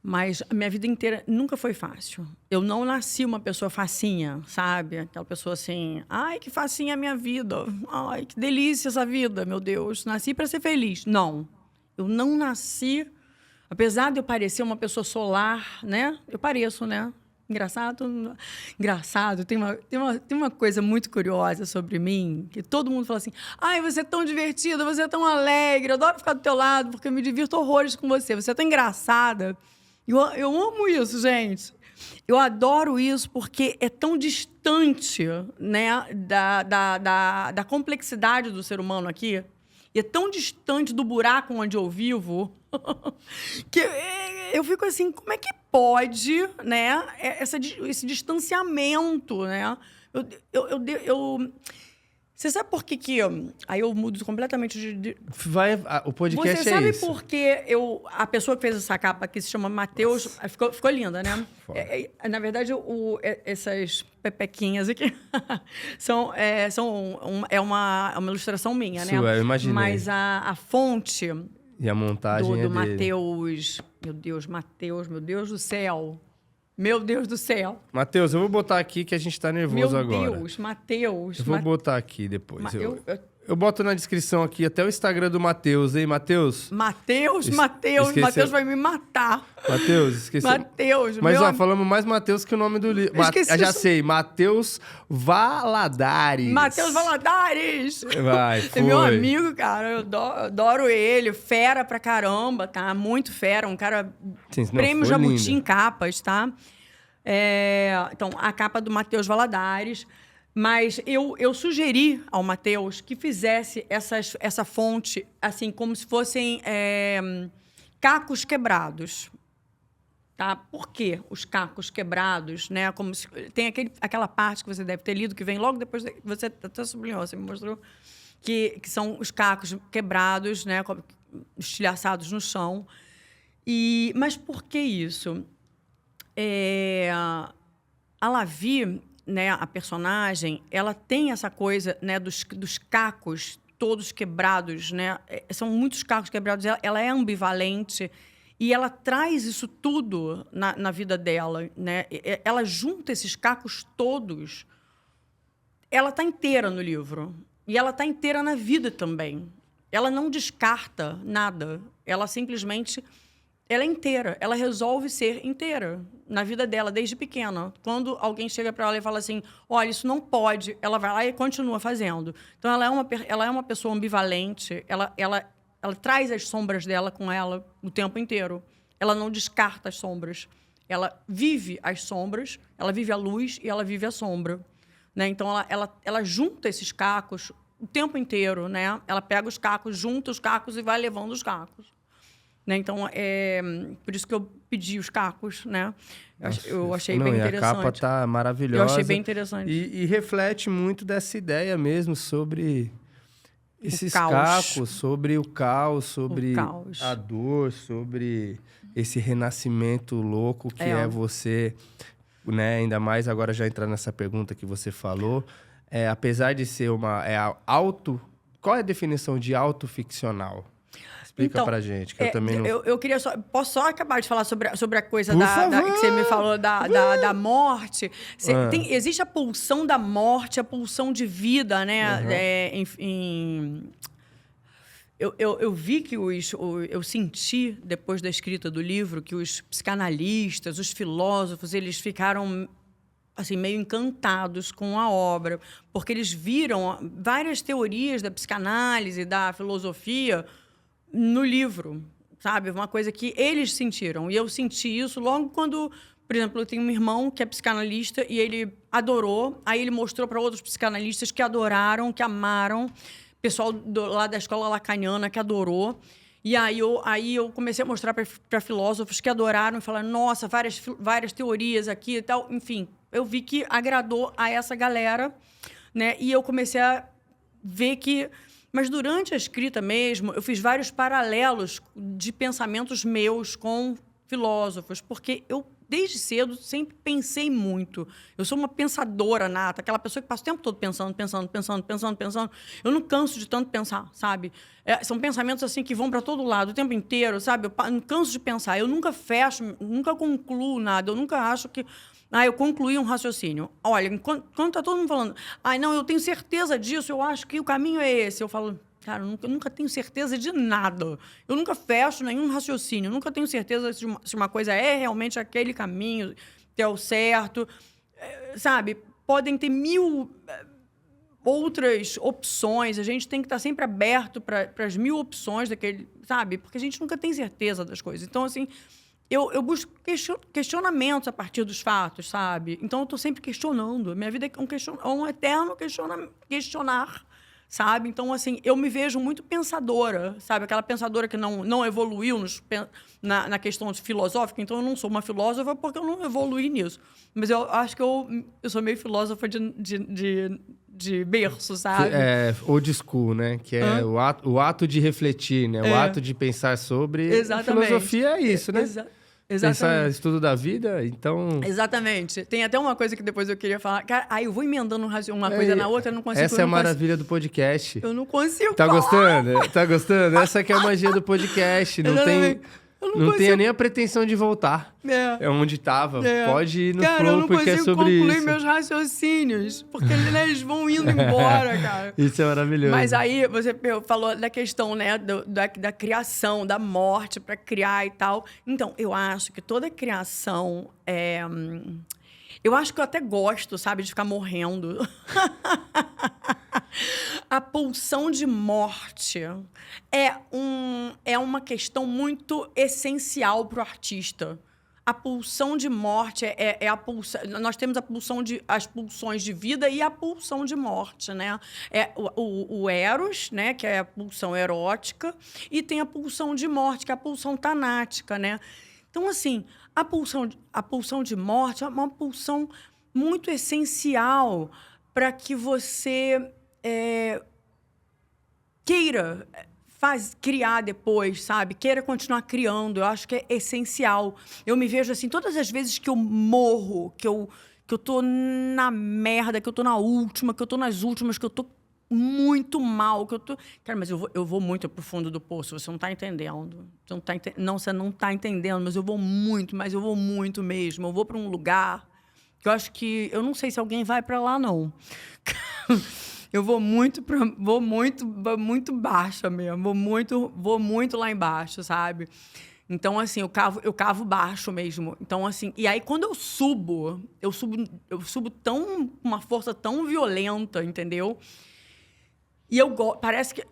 Mas a minha vida inteira nunca foi fácil. Eu não nasci uma pessoa facinha, sabe? Aquela pessoa assim, ai, que facinha a minha vida. Ai, que delícia essa vida, meu Deus. Nasci para ser feliz. Não. Eu não nasci... Apesar de eu parecer uma pessoa solar, né? Eu pareço, né? Engraçado. Tem uma coisa muito curiosa sobre mim, que todo mundo fala assim, ai, você é tão divertida, você é tão alegre, eu adoro ficar do teu lado, porque eu me divirto horrores com você, você é tão engraçada. Eu amo isso, gente. Eu adoro isso porque é tão distante, né, da complexidade do ser humano aqui. E é tão distante do buraco onde eu vivo que eu fico assim, como é que pode, né, esse distanciamento, né? Você sabe por que aí eu mudo completamente de... O podcast Você sabe isso. por que a pessoa que fez essa capa aqui se chama Matheus... Ficou linda, né? Na verdade, essas pepequinhas aqui é uma ilustração minha, né? Eu imaginei. Mas a fonte... E a montagem do dele. Matheus... Meu Deus do céu... Meu Deus do céu. Matheus, eu vou botar aqui que a gente tá nervoso agora. Meu Deus, Matheus. Eu vou botar aqui depois. Eu Eu boto na descrição aqui até o Instagram do Matheus, hein, Matheus? Matheus vai me matar. Matheus, esqueci. Matheus, Mas, falamos mais Matheus que o nome do livro. Já sei, Matheus Valadares. Matheus Valadares! Vai, foi. É meu amigo, cara. Eu adoro ele. Fera pra caramba, tá? Muito fera. Um cara... Sim, prêmio Jabuti em capas, tá? Então, a capa do Matheus Valadares... Mas eu sugeri ao Matheus que fizesse essa fonte assim, como se fossem cacos quebrados. Tá? Por que os cacos quebrados? Né? Como se, tem aquela parte que você deve ter lido, que vem logo depois... Você até sublinhou, você me mostrou, que são os cacos quebrados, né? Estilhaçados no chão. Mas por que isso? A Lavi, né, a personagem, ela tem essa coisa, né, dos cacos todos quebrados, né? São muitos cacos quebrados. Ela é ambivalente e ela traz isso tudo na vida dela, né? Ela junta esses cacos todos. Ela está inteira no livro e ela está inteira na vida também. Ela não descarta nada. Ela simplesmente... Ela é inteira. Ela resolve ser inteira na vida dela, desde pequena. Quando alguém chega para ela e fala assim, olha, isso não pode, ela vai lá e continua fazendo. Então, ela é uma pessoa ambivalente. Ela traz as sombras dela com ela o tempo inteiro. Ela não descarta as sombras. Ela vive as sombras, ela vive a luz e ela vive a sombra. Né? Então, ela junta esses cacos o tempo inteiro. Né? Ela pega os cacos, junta os cacos e vai levando os cacos. Né? Então, por isso que eu pedi os cacos, né? Eu achei bem interessante. A capa tá maravilhosa. Eu achei bem interessante. E reflete muito dessa ideia mesmo sobre esses cacos, sobre o caos, sobre a dor, sobre esse renascimento louco que é você, né? Ainda mais agora já entrar nessa pergunta que você falou. Apesar de ser qual é a definição de autoficcional? Explica pra gente, que eu também não... Eu queria só... Posso só acabar de falar sobre a coisa que você me falou da morte? Existe a pulsão da morte, a pulsão de vida, né? Eu vi que eu senti, depois da escrita do livro, que os psicanalistas, os filósofos, eles ficaram... assim, meio encantados com a obra, porque eles viram várias teorias da psicanálise, da filosofia... no livro, sabe? Uma coisa que eles sentiram. E eu senti isso logo quando, por exemplo, eu tenho um irmão que é psicanalista e ele adorou. Aí ele mostrou para outros psicanalistas que adoraram, que amaram. Pessoal lá da escola lacaniana que adorou. E aí eu comecei a mostrar para filósofos que adoraram e falaram, nossa, várias teorias aqui e tal. Enfim, eu vi que agradou a essa galera, né? E eu comecei a ver que... Mas durante a escrita mesmo, eu fiz vários paralelos de pensamentos meus com filósofos, porque eu, desde cedo, sempre pensei muito. Eu sou uma pensadora nata, aquela pessoa que passa o tempo todo pensando. Eu não canso de tanto pensar, sabe? São pensamentos assim que vão para todo lado o tempo inteiro, sabe? Eu não canso de pensar. Eu nunca fecho, nunca concluo nada. Eu nunca acho que... eu concluí um raciocínio. Olha, quando está todo mundo falando, não, eu tenho certeza disso, eu acho que o caminho é esse. Eu falo, cara, eu nunca tenho certeza de nada. Eu nunca fecho nenhum raciocínio. Eu nunca tenho certeza se uma coisa é realmente aquele caminho, que é o certo. Sabe? Podem ter 1000 outras opções. A gente tem que estar sempre aberto para as 1000 opções daquele, sabe? Porque a gente nunca tem certeza das coisas. Então, assim... Eu busco questionamentos a partir dos fatos, sabe? Então, eu estou sempre questionando. Minha vida é um eterno questionar, sabe? Então, assim, eu me vejo muito pensadora, sabe? Aquela pensadora que não evoluiu na questão filosófica. Então, eu não sou uma filósofa porque eu não evoluí nisso. Mas eu acho que eu sou meio filósofa de berço, sabe? Old school, né? Que é o ato de refletir, né? O ato de pensar sobre... Exatamente. A filosofia é isso, né? Exatamente. Pensar estudo da vida, então... Exatamente. Tem até uma coisa que depois eu queria falar. Cara, eu vou emendando uma coisa na outra, eu não consigo... Essa é a maravilha do podcast. Eu não consigo Tá falar. gostando? Tá gostando? Essa que é a magia do podcast. Não tenha nem a pretensão de voltar. É onde tava. Pode ir no flow, porque é sobre isso. Eu não consigo concluir meus raciocínios, porque eles vão indo embora, cara. Isso é maravilhoso. Mas aí você falou da questão, né, da criação, da morte para criar e tal. Então, eu acho que toda criação eu acho que eu até gosto, sabe, de ficar morrendo. A pulsão de morte é uma questão muito essencial para o artista. A pulsão de morte é a pulsão... Nós temos as pulsões de vida e a pulsão de morte, né? O eros, né, que é a pulsão erótica, e tem a pulsão de morte, que é a pulsão tanática, né? Então, assim, a pulsão de morte é uma pulsão muito essencial para que você queira criar depois, sabe? Queira continuar criando. Eu acho que é essencial. Eu me vejo assim, todas as vezes que eu morro, que eu tô na merda, que eu tô na última, que eu tô nas últimas, que eu tô muito mal, que eu tô... Cara, mas eu vou muito pro fundo do poço, você não tá entendendo. Você não tá entendendo, mas eu vou muito mesmo. Eu vou para um lugar que eu acho que... Eu não sei se alguém vai para lá, não. Eu vou muito baixa mesmo. Vou muito lá embaixo, sabe? Então, assim, eu cavo baixo mesmo. Então, assim... E aí, quando eu subo uma força tão violenta, entendeu? E parece que...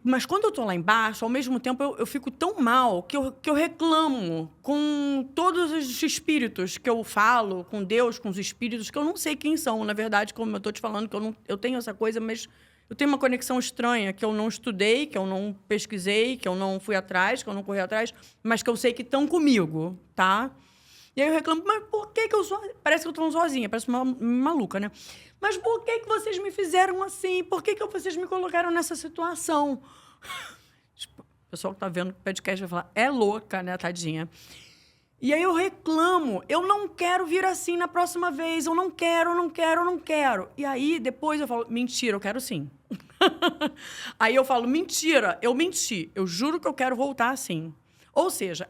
mas quando eu tô lá embaixo, ao mesmo tempo, eu fico tão mal que eu reclamo com todos os espíritos que eu falo, com Deus, com os espíritos, que eu não sei quem são. Na verdade, como eu tô te falando, que eu tenho essa coisa, mas eu tenho uma conexão estranha, que eu não estudei, que eu não pesquisei, que eu não fui atrás, que eu não corri atrás, mas que eu sei que estão comigo, tá? E aí eu reclamo, mas por que eu sou... Parece que eu tô sozinha, parece uma maluca, né? Mas por que vocês me fizeram assim? Por que vocês me colocaram nessa situação? Tipo, o pessoal que tá vendo o podcast vai falar, é louca, né, tadinha? E aí eu reclamo, eu não quero vir assim na próxima vez, eu não quero. E aí depois eu falo, mentira, eu quero sim. Aí eu falo, mentira, eu menti, eu juro que eu quero voltar assim. Ou seja,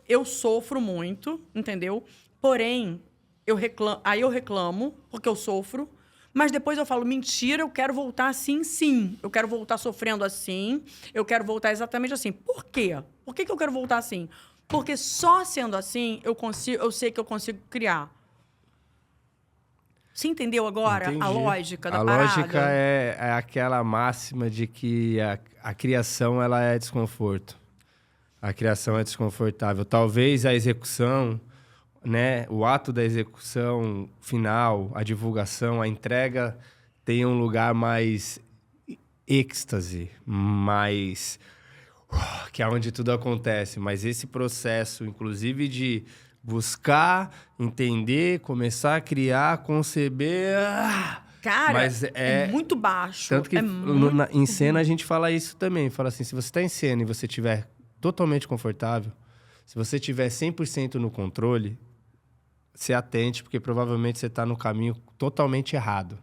eu sofro muito, entendeu? Porém, aí eu reclamo, porque eu sofro, mas depois eu falo, mentira, eu quero voltar assim, sim. Eu quero voltar sofrendo assim, eu quero voltar exatamente assim. Por quê? Por que eu quero voltar assim? Porque só sendo assim, eu sei que eu consigo criar. Você entendeu agora Entendi. a lógica da parada? A lógica é aquela máxima de que a criação ela é desconforto. A criação é desconfortável. Talvez a execução, né, o ato da execução final, a divulgação, a entrega tenha um lugar mais êxtase, mais... que é onde tudo acontece. Mas esse processo, inclusive, de buscar, entender, começar a criar, conceber... Cara, mas é muito baixo. Tanto que em cena a gente fala isso também. Fala assim, se você está em cena e você estiver totalmente confortável, se você estiver 100% no controle, se atente, porque provavelmente você está no caminho totalmente errado.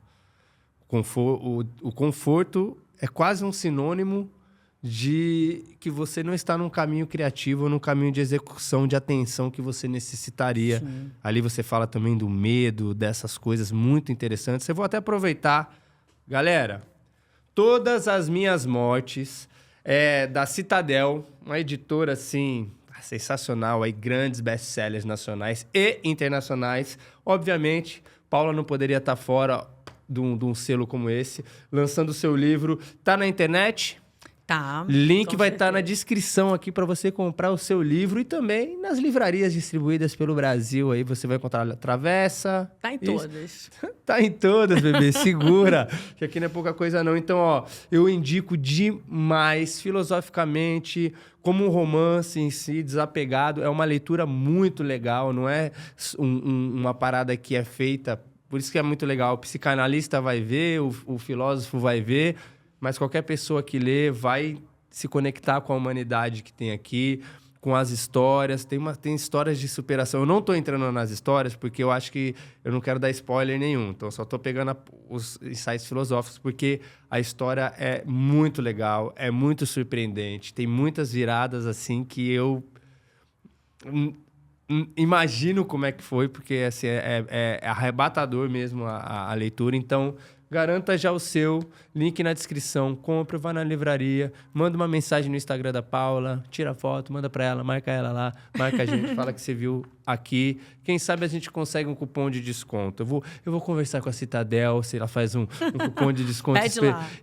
O conforto é quase um sinônimo de que você não está num caminho criativo ou num caminho de execução, de atenção que você necessitaria. Sim. Ali você fala também do medo, dessas coisas muito interessantes. Eu vou até aproveitar. Galera, todas as minhas mortes da Citadel, uma editora, assim, sensacional, aí, grandes best-sellers nacionais e internacionais. Obviamente, Paula não poderia estar fora de um selo como esse, lançando o seu livro. Tá na internet? Tá. Link vai estar na descrição aqui para você comprar o seu livro e também nas livrarias distribuídas pelo Brasil. Aí você vai encontrar a Travessa. Tá em todas. Tá em todas, bebê. Segura, que aqui não é pouca coisa não. Então, ó, eu indico demais, filosoficamente, como um romance em si, desapegado. É uma leitura muito legal, não é uma parada que é feita... Por isso que é muito legal. O psicanalista vai ver, o filósofo vai ver... Mas qualquer pessoa que lê vai se conectar com a humanidade que tem aqui, com as histórias. Tem histórias de superação. Eu não estou entrando nas histórias porque eu acho que eu não quero dar spoiler nenhum. Então, só estou pegando os insights filosóficos porque a história é muito legal, é muito surpreendente. Tem muitas viradas assim que eu imagino como é que foi, porque assim, é arrebatador mesmo a leitura. Então... Garanta já o seu, link na descrição, compra, vá na livraria, manda uma mensagem no Instagram da Paula, tira foto, manda pra ela, marca ela lá, marca a gente, fala que você viu aqui. Quem sabe a gente consegue um cupom de desconto. Eu vou conversar com a Citadel, se ela faz um cupom de desconto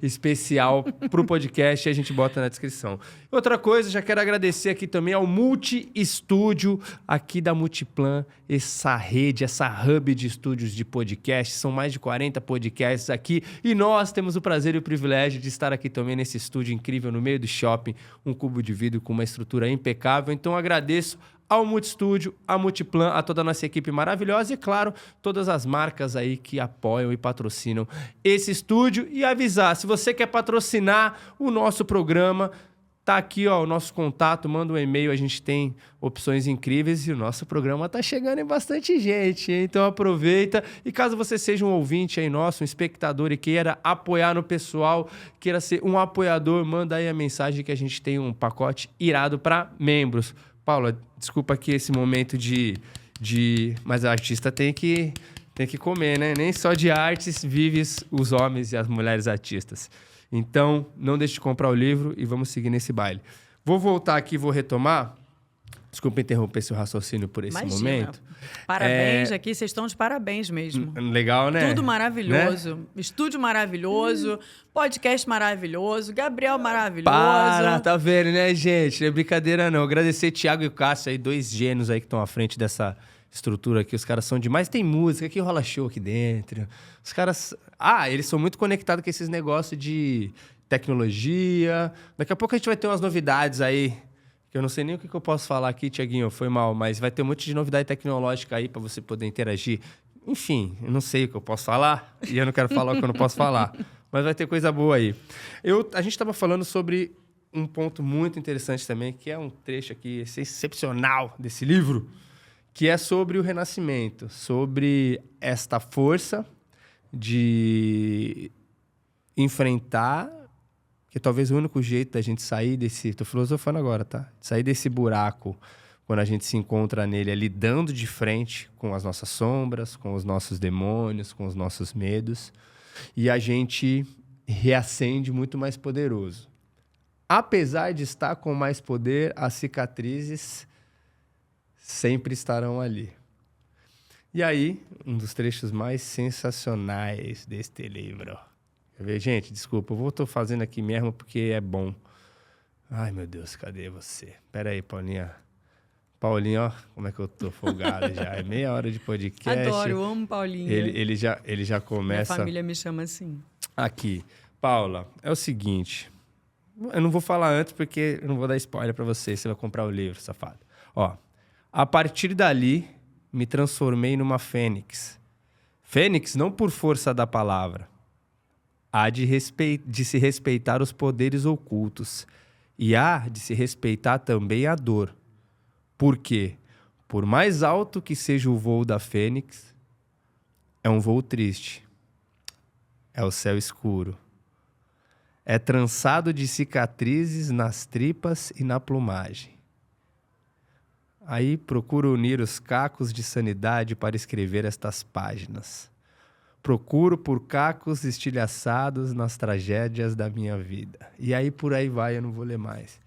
especial pro podcast e a gente bota na descrição. Outra coisa, já quero agradecer aqui também ao Multi Estúdio, aqui da Multiplan, essa rede, essa hub de estúdios de podcast. São mais de 40 podcasts aqui. E nós temos o prazer e o privilégio de estar aqui também nesse estúdio incrível no meio do shopping, um cubo de vidro com uma estrutura impecável. Então agradeço ao Multistúdio, à Multiplan, a toda a nossa equipe maravilhosa e, claro, todas as marcas aí que apoiam e patrocinam esse estúdio. E avisar, se você quer patrocinar o nosso programa, tá aqui, ó, o nosso contato, manda um e-mail, a gente tem opções incríveis e o nosso programa tá chegando em bastante gente, hein? Então aproveita. E caso você seja um ouvinte aí nosso, um espectador e queira apoiar no pessoal, queira ser um apoiador, manda aí a mensagem que a gente tem um pacote irado para membros. Paula, desculpa aqui esse momento mas a artista tem que comer, né? Nem só de artes vivem os homens e as mulheres artistas. Então, não deixe de comprar o livro e vamos seguir nesse baile. Vou voltar aqui, vou retomar. Desculpa interromper seu raciocínio por esse momento. Parabéns aqui, vocês estão de parabéns mesmo. Legal, né? Tudo maravilhoso. Né? Estúdio maravilhoso, podcast maravilhoso, Gabriel maravilhoso. Tá vendo, né, gente? Não é brincadeira, não. Agradecer Thiago e Cássio aí, 2 gênios aí que estão à frente dessa estrutura aqui. Os caras são demais. Tem música, aqui rola show aqui dentro. Os caras... eles são muito conectados com esses negócios de tecnologia. Daqui a pouco a gente vai ter umas novidades aí, que eu não sei nem o que eu posso falar aqui, Thiaguinho, foi mal, mas vai ter um monte de novidade tecnológica aí para você poder interagir. Enfim, eu não sei o que eu posso falar e eu não quero falar o que eu não posso falar, mas vai ter coisa boa aí. A gente estava falando sobre um ponto muito interessante também, que é um trecho aqui excepcional desse livro, que é sobre o renascimento, sobre esta força de enfrentar, que talvez o único jeito da gente sair desse... Tô filosofando agora, tá? Sair desse buraco, quando a gente se encontra nele, é lidando de frente com as nossas sombras, com os nossos demônios, com os nossos medos, e a gente reacende muito mais poderoso. Apesar de estar com mais poder, as cicatrizes sempre estarão ali. E aí, um dos trechos mais sensacionais deste livro. Quer ver, gente? Desculpa, eu tô fazendo aqui mesmo porque é bom. Ai, meu Deus, cadê você? Pera aí, Paulinha. Paulinho, ó, como é que eu tô folgado já. É meia hora de podcast. Adoro, eu amo Paulinho. Ele já começa... Minha família me chama assim. Aqui. Paula, é o seguinte. Eu não vou falar antes porque eu não vou dar spoiler pra você. Você vai comprar o livro, safado. Ó, a partir dali, me transformei numa fênix. Fênix não por força da palavra. Há de se respeitar os poderes ocultos. E há de se respeitar também a dor. Por quê? Por mais alto que seja o voo da fênix, é um voo triste. É o céu escuro. É trançado de cicatrizes nas tripas e na plumagem. Aí procuro unir os cacos de sanidade para escrever estas páginas. Procuro por cacos estilhaçados nas tragédias da minha vida. E aí por aí vai, eu não vou ler mais.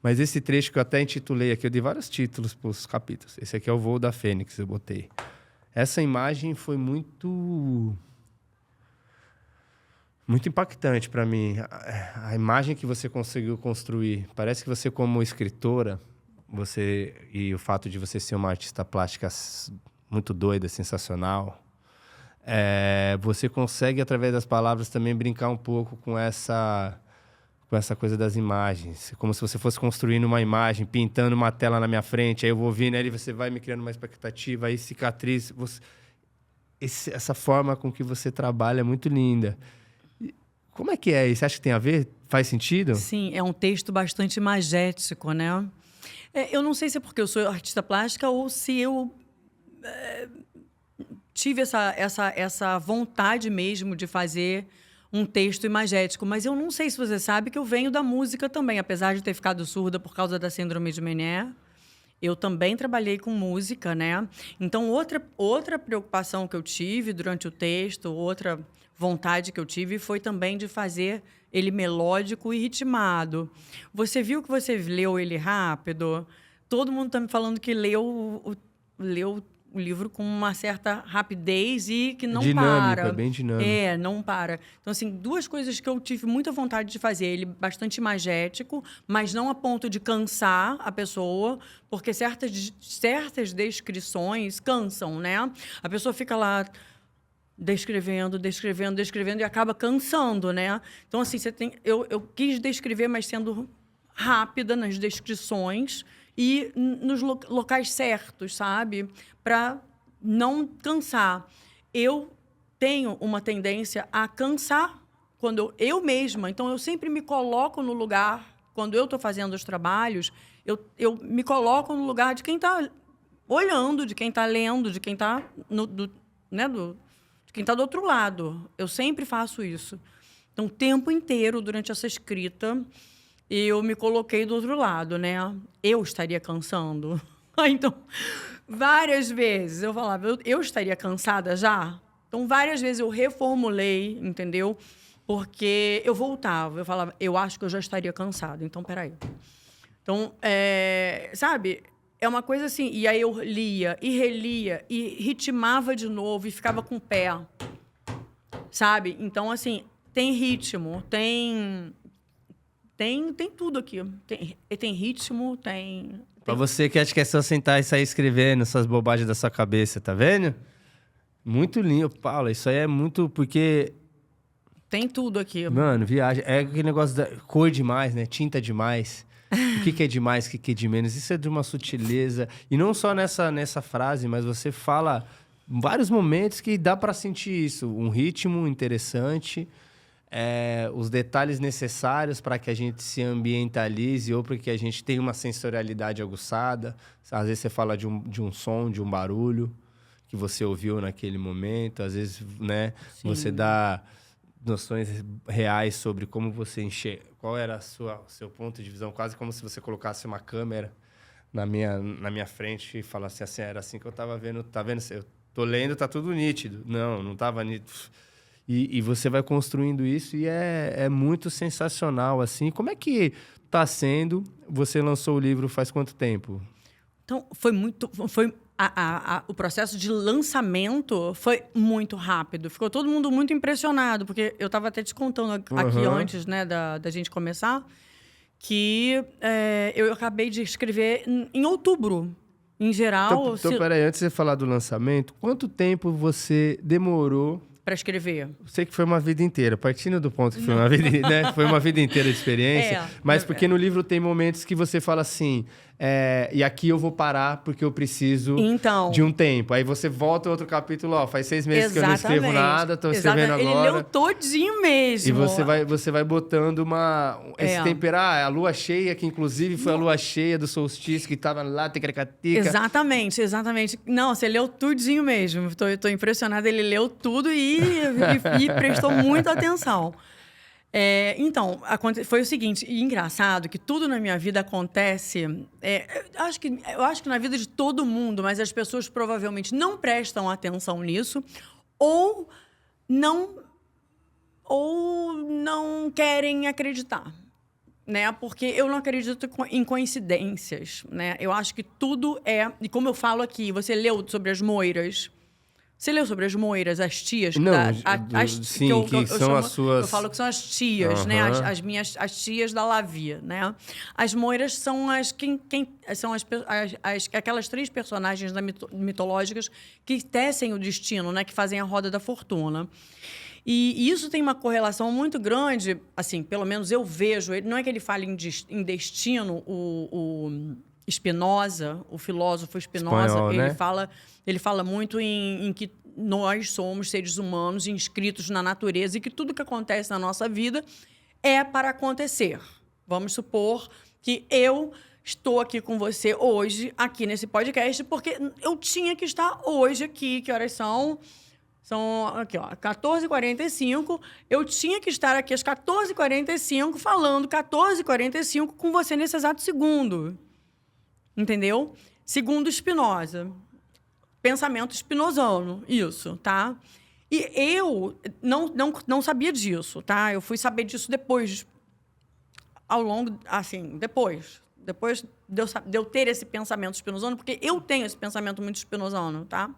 Mas esse trecho que eu até intitulei aqui, eu dei vários títulos para os capítulos. Esse aqui é o voo da fênix, eu botei. Essa imagem foi muito impactante para mim. A imagem que você conseguiu construir. Parece que você, como escritora, e o fato de você ser uma artista plástica muito doida, sensacional, você consegue, através das palavras, também brincar um pouco com essa coisa das imagens. Como se você fosse construindo uma imagem, pintando uma tela na minha frente, aí eu vou vindo, aí você vai me criando uma expectativa, aí cicatriz. Essa forma com que você trabalha é muito linda. Como é que é isso? Você acha que tem a ver? Faz sentido? Sim, é um texto bastante imagético, né? Eu não sei se é porque eu sou artista plástica ou se eu tive essa vontade mesmo de fazer um texto imagético, mas eu não sei se você sabe que eu venho da música também, apesar de ter ficado surda por causa da síndrome de Meniere. Eu também trabalhei com música, né? Então, outra preocupação que eu tive durante o texto, outra vontade que eu tive foi também de fazer ele melódico e ritmado. Você viu que você leu ele rápido? Todo mundo está me falando que leu o livro com uma certa rapidez e que não para. Dinâmica, bem dinâmica. Não para. Então, assim, 2 coisas que eu tive muita vontade de fazer. Ele bastante imagético, mas não a ponto de cansar a pessoa, porque certas descrições cansam, né? A pessoa fica lá descrevendo e acaba cansando, né? Então, assim, eu quis descrever, mas sendo rápida nas descrições e nos locais certos, sabe? Para não cansar. Eu tenho uma tendência a cansar quando eu mesma. Então, eu sempre me coloco no lugar, quando eu estou fazendo os trabalhos, eu me coloco no lugar de quem está olhando, de quem está lendo, de quem está de quem está do outro lado. Eu sempre faço isso. Então, o tempo inteiro, durante essa escrita, eu me coloquei do outro lado, né? Eu estaria cansando. Então, várias vezes eu falava, eu estaria cansada já? Então, várias vezes eu reformulei, entendeu? Porque eu voltava, eu falava, eu acho que eu já estaria cansada. Então, peraí. Então, sabe? É uma coisa assim. E aí eu lia e relia e ritmava de novo e ficava com o pé. Sabe? Então, assim, tem ritmo, tem tudo aqui. Tem ritmo, tem... Pra você que acha que é só sentar e sair escrevendo essas bobagens da sua cabeça, tá vendo? Muito lindo, Paula. Isso aí é muito... Porque... Tem tudo aqui. Mano, viagem. É aquele negócio da cor demais, né? Tinta demais. O que é demais, o que é de menos. Isso é de uma sutileza. E não só nessa frase, mas você fala em vários momentos que dá pra sentir isso. Um ritmo interessante... os detalhes necessários para que a gente se ambientalize ou para que a gente tenha uma sensorialidade aguçada. Às vezes você fala de um som, de um barulho que você ouviu naquele momento. Às vezes, né, você dá noções reais sobre como você enxerga, qual era o seu ponto de visão, quase como se você colocasse uma câmera na minha frente e falasse assim, era assim que eu estava vendo, tá vendo? Eu tô lendo, tá tudo nítido. Não estava nítido. E você vai construindo isso e é muito sensacional, assim. Como é que tá sendo? Você lançou o livro faz quanto tempo? Então, o processo de lançamento foi muito rápido. Ficou todo mundo muito impressionado, porque eu estava até te contando aqui antes, né, da gente começar, que eu acabei de escrever em outubro. Em geral... Então, peraí, antes de você falar do lançamento, quanto tempo você demorou... para escrever? Sei que foi uma vida inteira, partindo do ponto que foi uma vida, né? Foi uma vida inteira de experiência, mas porque no livro tem momentos que você fala assim, e aqui eu vou parar porque eu preciso de um tempo. Aí você volta ao outro capítulo, ó, faz 6 meses que eu não escrevo nada, tô escrevendo agora. Ele leu todinho mesmo. E você vai botando esse temperar, a lua cheia, que inclusive foi a lua cheia do solstício, que tava lá, ticaracatica. Exatamente. Não, você leu tudinho mesmo. Tô impressionada, ele leu tudo e prestou muita atenção. Então, foi o seguinte, e engraçado que tudo na minha vida acontece... eu acho que na vida de todo mundo, mas as pessoas provavelmente não prestam atenção nisso ou não querem acreditar, né? Porque eu não acredito em coincidências, né? Eu acho que tudo e como eu falo aqui, você leu sobre as moiras... Você leu sobre as moiras, as tias? Não, sim, que são as suas... Eu falo que são as tias, né? As tias da Lavia, né? As moiras são são aquelas 3 personagens mitológicas que tecem o destino, né? Que fazem a roda da fortuna. E isso tem uma correlação muito grande, assim, pelo menos eu vejo. Não é que ele fale em destino, o Spinoza, o filósofo Spinoza, espanhol, né? Ele fala muito em que nós somos seres humanos inscritos na natureza e que tudo que acontece na nossa vida é para acontecer. Vamos supor que eu estou aqui com você hoje, aqui nesse podcast, porque eu tinha que estar hoje aqui. Que horas são? São aqui, ó, 14h45. Eu tinha que estar aqui às 14h45 falando 14h45 com você nesse exato segundo. Entendeu? Segundo Spinoza. Pensamento spinozano, isso, tá? E eu não sabia disso, tá? Eu fui saber disso depois, ao longo, assim, depois de eu ter esse pensamento spinozano, porque eu tenho esse pensamento muito spinozano, tá?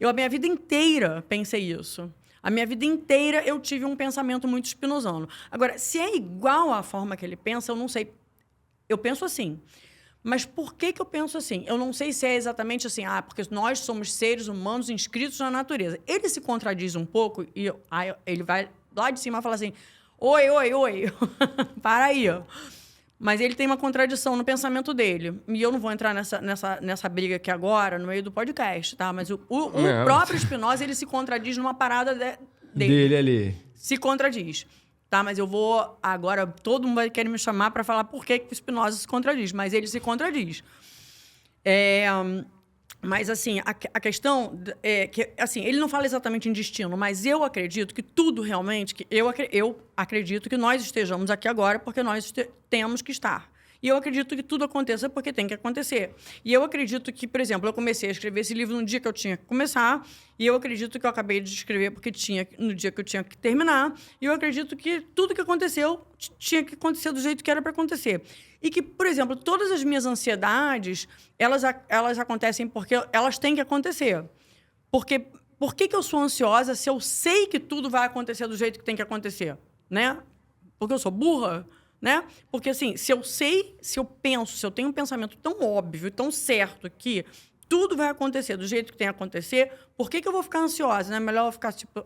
A minha vida inteira pensei isso. A minha vida inteira eu tive um pensamento muito spinozano. Agora, se é igual à forma que ele pensa, eu não sei. Eu penso assim, Mas por que eu penso assim? Eu não sei se é exatamente assim, porque nós somos seres humanos inscritos na natureza. Ele se contradiz um pouco e aí ele vai lá de cima e fala assim, oi, para aí, ó. Mas ele tem uma contradição no pensamento dele. E eu não vou entrar nessa briga aqui agora, no meio do podcast, tá? Mas o próprio Spinoza, ele se contradiz numa parada dele ali. Se contradiz. Tá, mas eu vou... Agora, todo mundo vai querer me chamar para falar por que o Spinoza se contradiz. Mas ele se contradiz. Mas, assim, a questão é que... Assim, ele não fala exatamente em destino, mas eu acredito que tudo realmente... Eu acredito que nós estejamos aqui agora porque nós temos que estar. E eu acredito que tudo aconteça porque tem que acontecer. E eu acredito que, por exemplo, eu comecei a escrever esse livro no dia que eu tinha que começar, e eu acredito que eu acabei de escrever porque no dia que eu tinha que terminar, e eu acredito que tudo que aconteceu tinha que acontecer do jeito que era para acontecer. E que, por exemplo, todas as minhas ansiedades, elas acontecem porque elas têm que acontecer. Porque por que eu sou ansiosa se eu sei que tudo vai acontecer do jeito que tem que acontecer? Né? Porque eu sou burra? Né? Porque, assim, se eu penso, se eu tenho um pensamento tão óbvio, tão certo que tudo vai acontecer do jeito que tem que acontecer, por que eu vou ficar ansiosa? Né? Melhor eu ficar, tipo,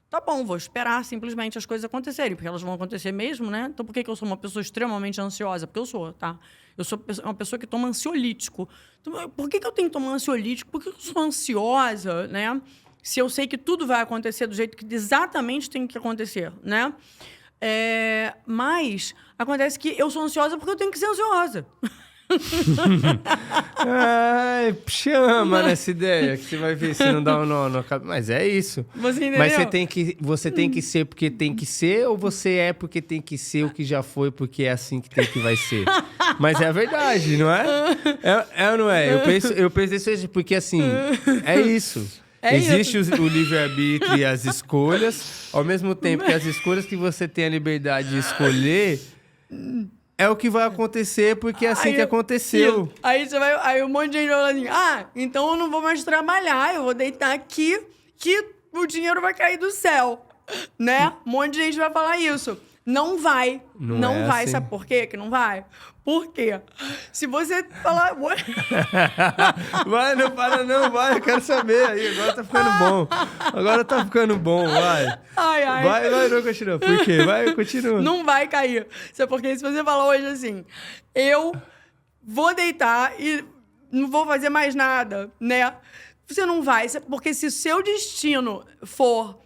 tá bom, vou esperar simplesmente as coisas acontecerem, porque elas vão acontecer mesmo, né? Então, por que eu sou uma pessoa extremamente ansiosa? Porque eu sou, tá? Eu sou uma pessoa que toma ansiolítico. Então, por que eu tenho que tomar ansiolítico? Por que eu sou ansiosa, né? Se eu sei que tudo vai acontecer do jeito que exatamente tem que acontecer, né? Mas acontece que eu sou ansiosa porque eu tenho que ser ansiosa. Ai, chama nessa ideia que você vai ver se não dá um nó na cabeça. Mas é isso. Você entendeu? Mas você tem que ser porque tem que ser, ou você é porque tem que ser o que já foi porque é assim que tem que vai ser? Mas é a verdade, não é? É ou não é? Eu penso isso porque assim, é isso. Existe o livre-arbítrio e as escolhas, ao mesmo tempo que as escolhas que você tem a liberdade de escolher é o que vai acontecer porque é assim que aconteceu. Aí um monte de gente fala assim, então eu não vou mais trabalhar, eu vou deitar aqui que o dinheiro vai cair do céu, né? Um monte de gente vai falar isso. Não vai. Não vai. Assim. Sabe por quê que não vai? Por quê? Se você falar... Vai, não para não, vai, eu quero saber aí. Agora tá ficando bom, vai. Vai, não, continua. Por quê? Vai, continua. Não vai cair. Sabe por quê? Se você falar hoje assim, eu vou deitar e não vou fazer mais nada, né? Você não vai, porque se o seu destino for...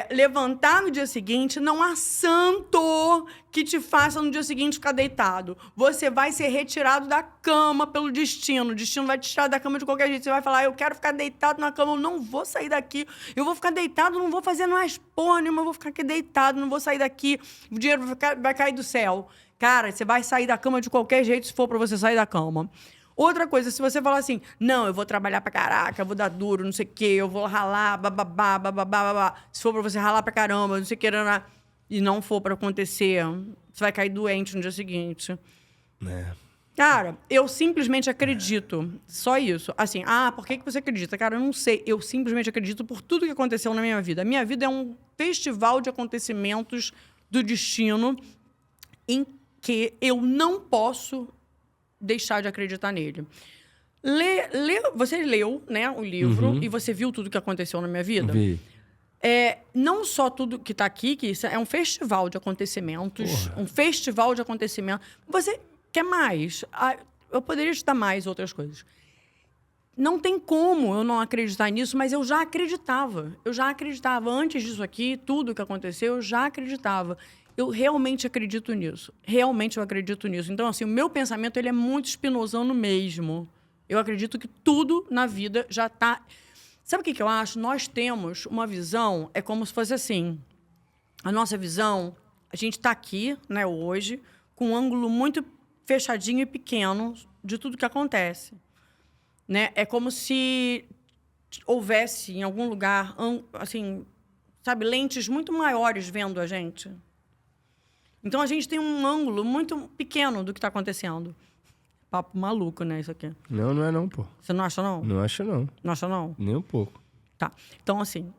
levantar no dia seguinte, não há santo que te faça no dia seguinte ficar deitado. Você vai ser retirado da cama pelo destino. O destino vai te tirar da cama de qualquer jeito. Você vai falar, eu quero ficar deitado na cama, eu não vou sair daqui. Eu vou ficar deitado, não vou fazer mais porra nenhuma, eu vou ficar aqui deitado, não vou sair daqui. O dinheiro vai cair do céu. Cara, você vai sair da cama de qualquer jeito se for pra você sair da cama. Outra coisa, se você falar assim, não, eu vou trabalhar pra caraca, eu vou dar duro, não sei o quê, eu vou ralar, bababá, bababá. Se for pra você ralar pra caramba, não sei o que, e não for pra acontecer, você vai cair doente no dia seguinte. Cara, eu simplesmente acredito. Só isso. Assim, por que você acredita? Cara, eu não sei. Eu simplesmente acredito por tudo que aconteceu na minha vida. A minha vida é um festival de acontecimentos do destino em que eu não posso deixar de acreditar nele. Você leu, né, o livro e você viu tudo que aconteceu na minha vida? Vi. Não só tudo que está aqui, que isso é um festival de acontecimentos. Porra. Um festival de acontecimentos. Você quer mais? Eu poderia te dar mais outras coisas. Não tem como eu não acreditar nisso, mas eu já acreditava. Eu já acreditava. Antes disso aqui, tudo que aconteceu, eu já acreditava. Eu realmente acredito nisso. Realmente eu acredito nisso. Então, assim, o meu pensamento ele é muito spinozano mesmo. Eu acredito que tudo na vida já está... Sabe o que eu acho? Nós temos uma visão, é como se fosse assim. A nossa visão, a gente está aqui, né, hoje, com um ângulo muito fechadinho e pequeno de tudo que acontece. Né? É como se houvesse em algum lugar, assim, sabe, lentes muito maiores vendo a gente. Então, a gente tem um ângulo muito pequeno do que está acontecendo. Papo maluco, né, isso aqui. Não é não, pô. Você não acha, não? Não acho, não. Não acha, não? Nem um pouco. Tá. Então, assim...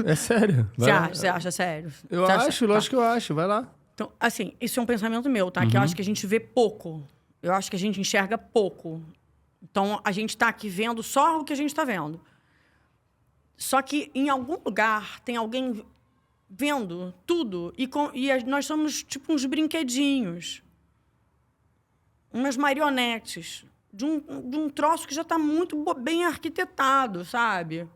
É sério. Você acha sério? Eu acho, lógico que eu acho. Vai lá. Então, assim, isso é um pensamento meu, tá? Que eu acho que a gente vê pouco. Eu acho que a gente enxerga pouco. Então, a gente está aqui vendo só o que a gente está vendo. Só que, em algum lugar, tem alguém vendo tudo. Nós somos tipo uns brinquedinhos. Umas marionetes. De um troço que já está muito bem arquitetado, sabe?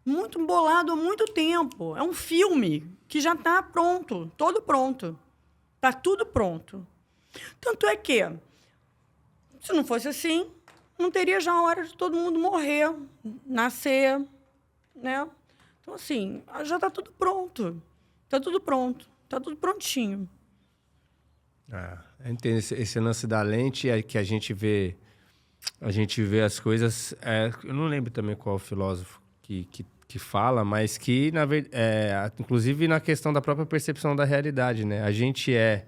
Muito bolado há muito tempo. É um filme que já está pronto. Todo pronto. Está tudo pronto. Tanto é que, se não fosse assim, não teria já a hora de todo mundo morrer, nascer, né? Então, assim, já está tudo pronto. Está tudo pronto. Está tudo prontinho. Eu entendo esse lance da lente é que a gente vê as coisas... eu não lembro também qual o filósofo que fala, mas que, inclusive, na questão da própria percepção da realidade, né? A gente é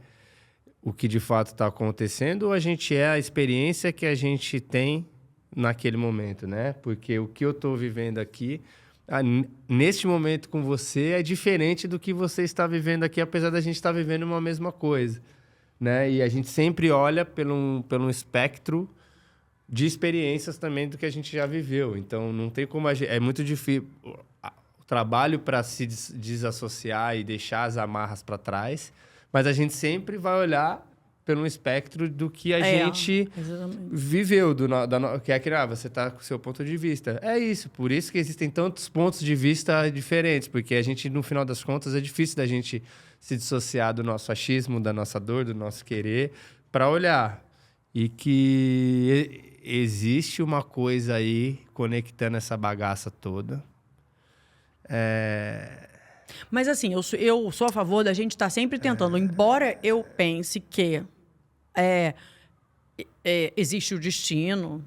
o que de fato está acontecendo ou a gente é a experiência que a gente tem naquele momento, né? Porque o que eu estou vivendo aqui, neste momento com você, é diferente do que você está vivendo aqui, apesar da gente estar vivendo uma mesma coisa, né? E a gente sempre olha pelo espectro de experiências também do que a gente já viveu. Então, não tem como... É muito difícil... O trabalho para se desassociar e deixar as amarras para trás... Mas a gente sempre vai olhar pelo espectro do que a gente viveu. Que é aquele, você está com o seu ponto de vista. É isso, por isso que existem tantos pontos de vista diferentes. Porque a gente, no final das contas, é difícil da gente se dissociar do nosso achismo, da nossa dor, do nosso querer, para olhar. E que existe uma coisa aí conectando essa bagaça toda. Mas, assim, eu sou a favor da gente estar sempre tentando. Embora eu pense que existe o destino,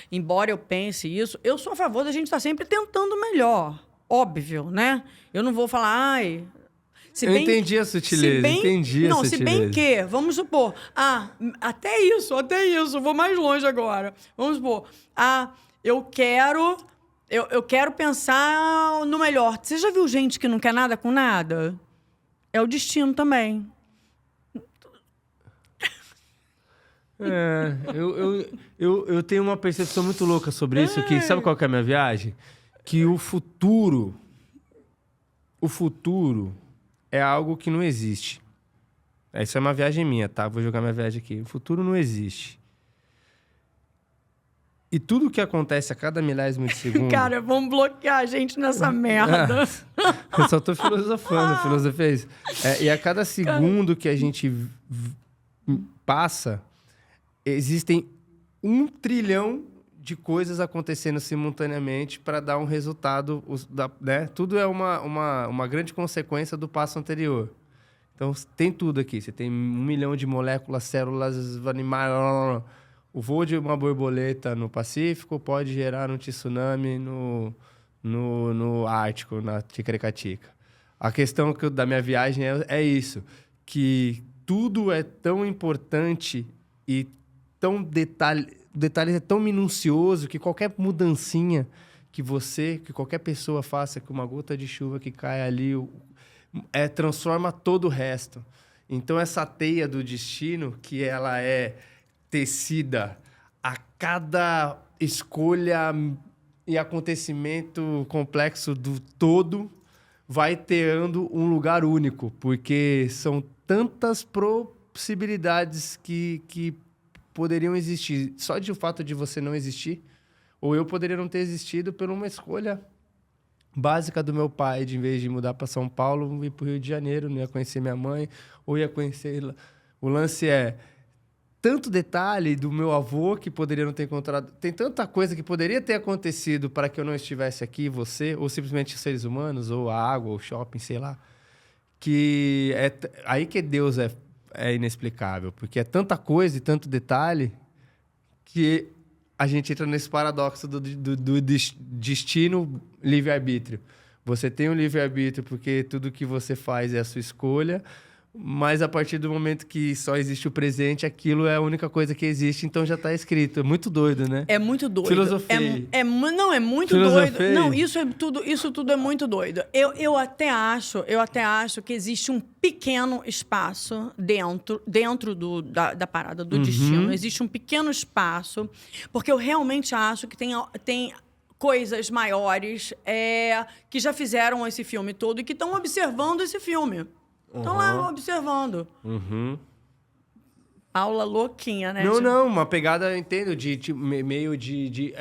embora eu pense isso, eu sou a favor da gente estar sempre tentando melhor. Óbvio, né? Eu não vou falar... entendi a sutileza, entendi a sutileza. Se bem que, vamos supor... até isso, vou mais longe agora. Vamos supor, eu quero pensar no melhor. Você já viu gente que não quer nada com nada? É o destino também. Eu tenho uma percepção muito louca sobre isso. Que, sabe qual que é a minha viagem? Que o futuro é algo que não existe. Isso é uma viagem minha, tá? Vou jogar minha viagem aqui. O futuro não existe. E tudo que acontece a cada milésimo de segundo... Cara, vão bloquear a gente nessa merda. Eu só tô filosofando, filosofia é isso. E a cada segundo que a gente passa, existem 1 trilhão de coisas acontecendo simultaneamente para dar um resultado, né? Tudo é uma grande consequência do passo anterior. Então, tem tudo aqui. Você tem 1 milhão de moléculas, células, animais... O voo de uma borboleta no Pacífico pode gerar um tsunami no Ártico, na Ticaracatica. A questão da minha viagem é isso, que tudo é tão importante e tão o detalhe é tão minucioso que qualquer mudancinha que qualquer pessoa faça, que uma gota de chuva que cai ali, transforma todo o resto. Então, essa teia do destino, que ela é tecida a cada escolha e acontecimento complexo do todo, vai tendo um lugar único, porque são tantas possibilidades que poderiam existir. Só de o fato de você não existir, ou eu poderia não ter existido por uma escolha básica do meu pai, de em vez de mudar para São Paulo, ir para o Rio de Janeiro, não ia conhecer minha mãe, ou ia conhecer... O lance é... tanto detalhe do meu avô que poderia não ter encontrado... Tem tanta coisa que poderia ter acontecido para que eu não estivesse aqui, você, ou simplesmente os seres humanos, ou a água, ou o shopping, sei lá. Que aí que Deus é inexplicável, porque é tanta coisa e tanto detalhe que a gente entra nesse paradoxo do destino livre-arbítrio. Você tem um livre-arbítrio porque tudo que você faz é a sua escolha, Mas a partir do momento que só existe o presente, aquilo é a única coisa que existe, então já está escrito. É muito doido, né? É muito doido. Filosofei. Não, é muito doido. Não, isso tudo é muito doido. Eu até acho que existe um pequeno espaço dentro da parada do destino. Existe um pequeno espaço, porque eu realmente acho que tem coisas maiores que já fizeram esse filme todo e que estão observando esse filme. Estão lá observando. Paula louquinha, né? Não, uma pegada, eu entendo, meio de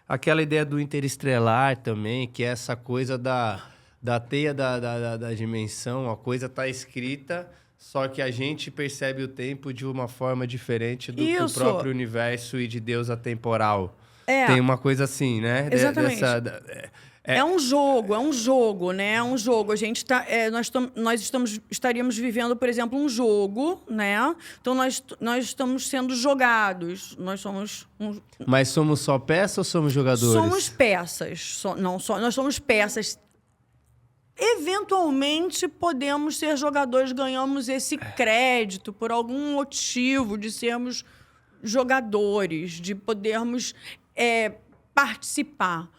aquela ideia do interestelar também, que é essa coisa da teia da dimensão, a coisa tá escrita, só que a gente percebe o tempo de uma forma diferente do que o próprio universo e de Deus atemporal. Tem uma coisa assim, né? Exatamente. É um jogo, né? É um jogo. A gente estaríamos vivendo, por exemplo, um jogo, né? Então, nós estamos sendo jogados. Nós somos... Mas somos só peças ou somos jogadores? Somos peças. Nós somos peças. Eventualmente, podemos ser jogadores, ganhamos esse crédito por algum motivo de sermos jogadores, de podermos participar.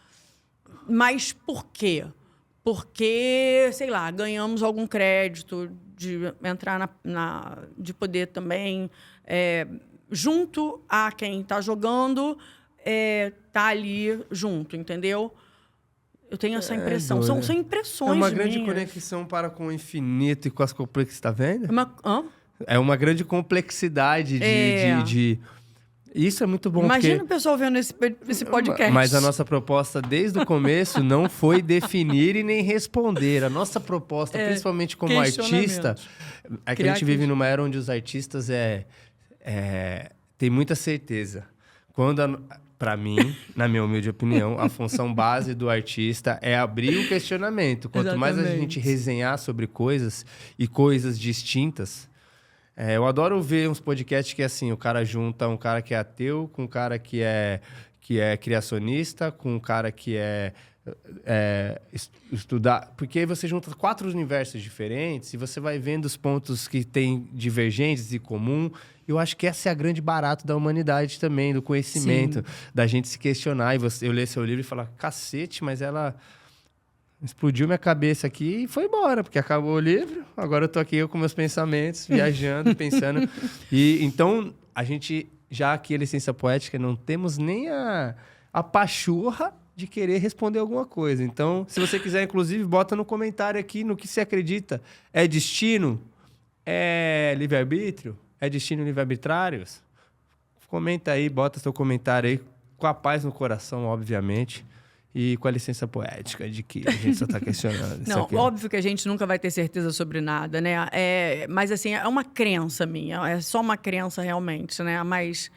Mas por quê? Porque, sei lá, ganhamos algum crédito de entrar de poder também, junto a quem está jogando, tá ali junto, entendeu? Eu tenho essa impressão. São impressões. É uma grande minhas. conexão para com o infinito e com as complexidades, tá vendo? Hã? É uma grande complexidade de... Isso é muito bom. Imagina o pessoal vendo esse podcast. Mas a nossa proposta, desde o começo, não foi definir e nem responder. A nossa proposta, principalmente como artista, é que a gente vive numa era onde os artistas têm muita certeza. Para mim, na minha humilde opinião, a função base do artista é abrir o questionamento. Quanto mais a gente resenhar sobre coisas e coisas distintas... eu adoro ver uns podcasts que, assim, o cara junta um cara que é ateu com um cara que é criacionista, com um cara que estudar... Porque aí você junta 4 universos diferentes e você vai vendo os pontos que tem divergentes e comum. Eu acho que essa é a grande barato da humanidade também, do conhecimento, da gente se questionar. E eu ler seu livro e falar, cacete, mas ela... explodiu minha cabeça aqui e foi embora, porque acabou o livro. Agora eu tô aqui com meus pensamentos, viajando, pensando. E então, a gente, já aqui a licença poética, não temos nem a pachorra de querer responder alguma coisa. Então, se você quiser, inclusive, bota no comentário aqui no que você acredita. É destino? É livre-arbítrio? É destino livre-arbitrários? Comenta aí, bota seu comentário aí, com a paz no coração, obviamente. E com a licença poética de que a gente só está questionando. Não, óbvio que a gente nunca vai ter certeza sobre nada, né? Mas, assim, é uma crença minha. É só uma crença, realmente, né? Mas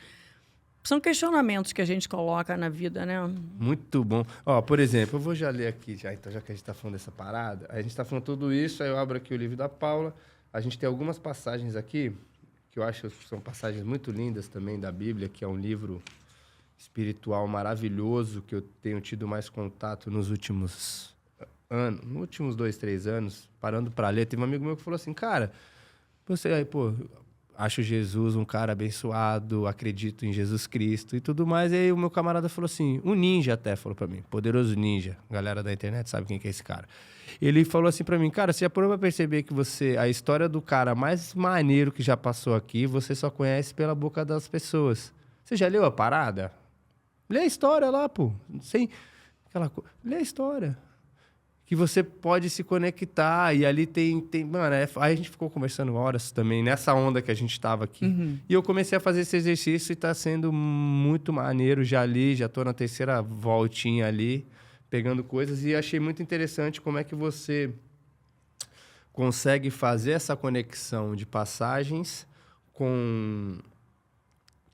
são questionamentos que a gente coloca na vida, né? Muito bom. Ó, por exemplo, eu vou já ler aqui, então, já que a gente está falando dessa parada. A gente está falando tudo isso, aí eu abro aqui o livro da Paula. A gente tem algumas passagens aqui, que eu acho que são passagens muito lindas também da Bíblia, que é um livro... espiritual maravilhoso que eu tenho tido mais contato nos últimos anos, nos últimos 2, 3 anos, parando para ler. Teve um amigo meu que falou assim, cara, você aí, acho Jesus um cara abençoado, acredito em Jesus Cristo e tudo mais. E aí o meu camarada falou assim, um ninja até falou para mim, poderoso ninja, a galera da internet sabe quem que é esse cara. Ele falou assim para mim, cara, você já parou pra perceber que a história do cara mais maneiro que já passou aqui, você só conhece pela boca das pessoas. Você já leu a parada? Lê a história lá, pô. Sem aquela coisa. Lê a história. Que você pode se conectar. E ali tem mano, aí a gente ficou conversando horas também, nessa onda que a gente estava aqui. E eu comecei a fazer esse exercício e está sendo muito maneiro. Já li, já estou na 3ª voltinha ali, pegando coisas. E achei muito interessante como é que você consegue fazer essa conexão de passagens com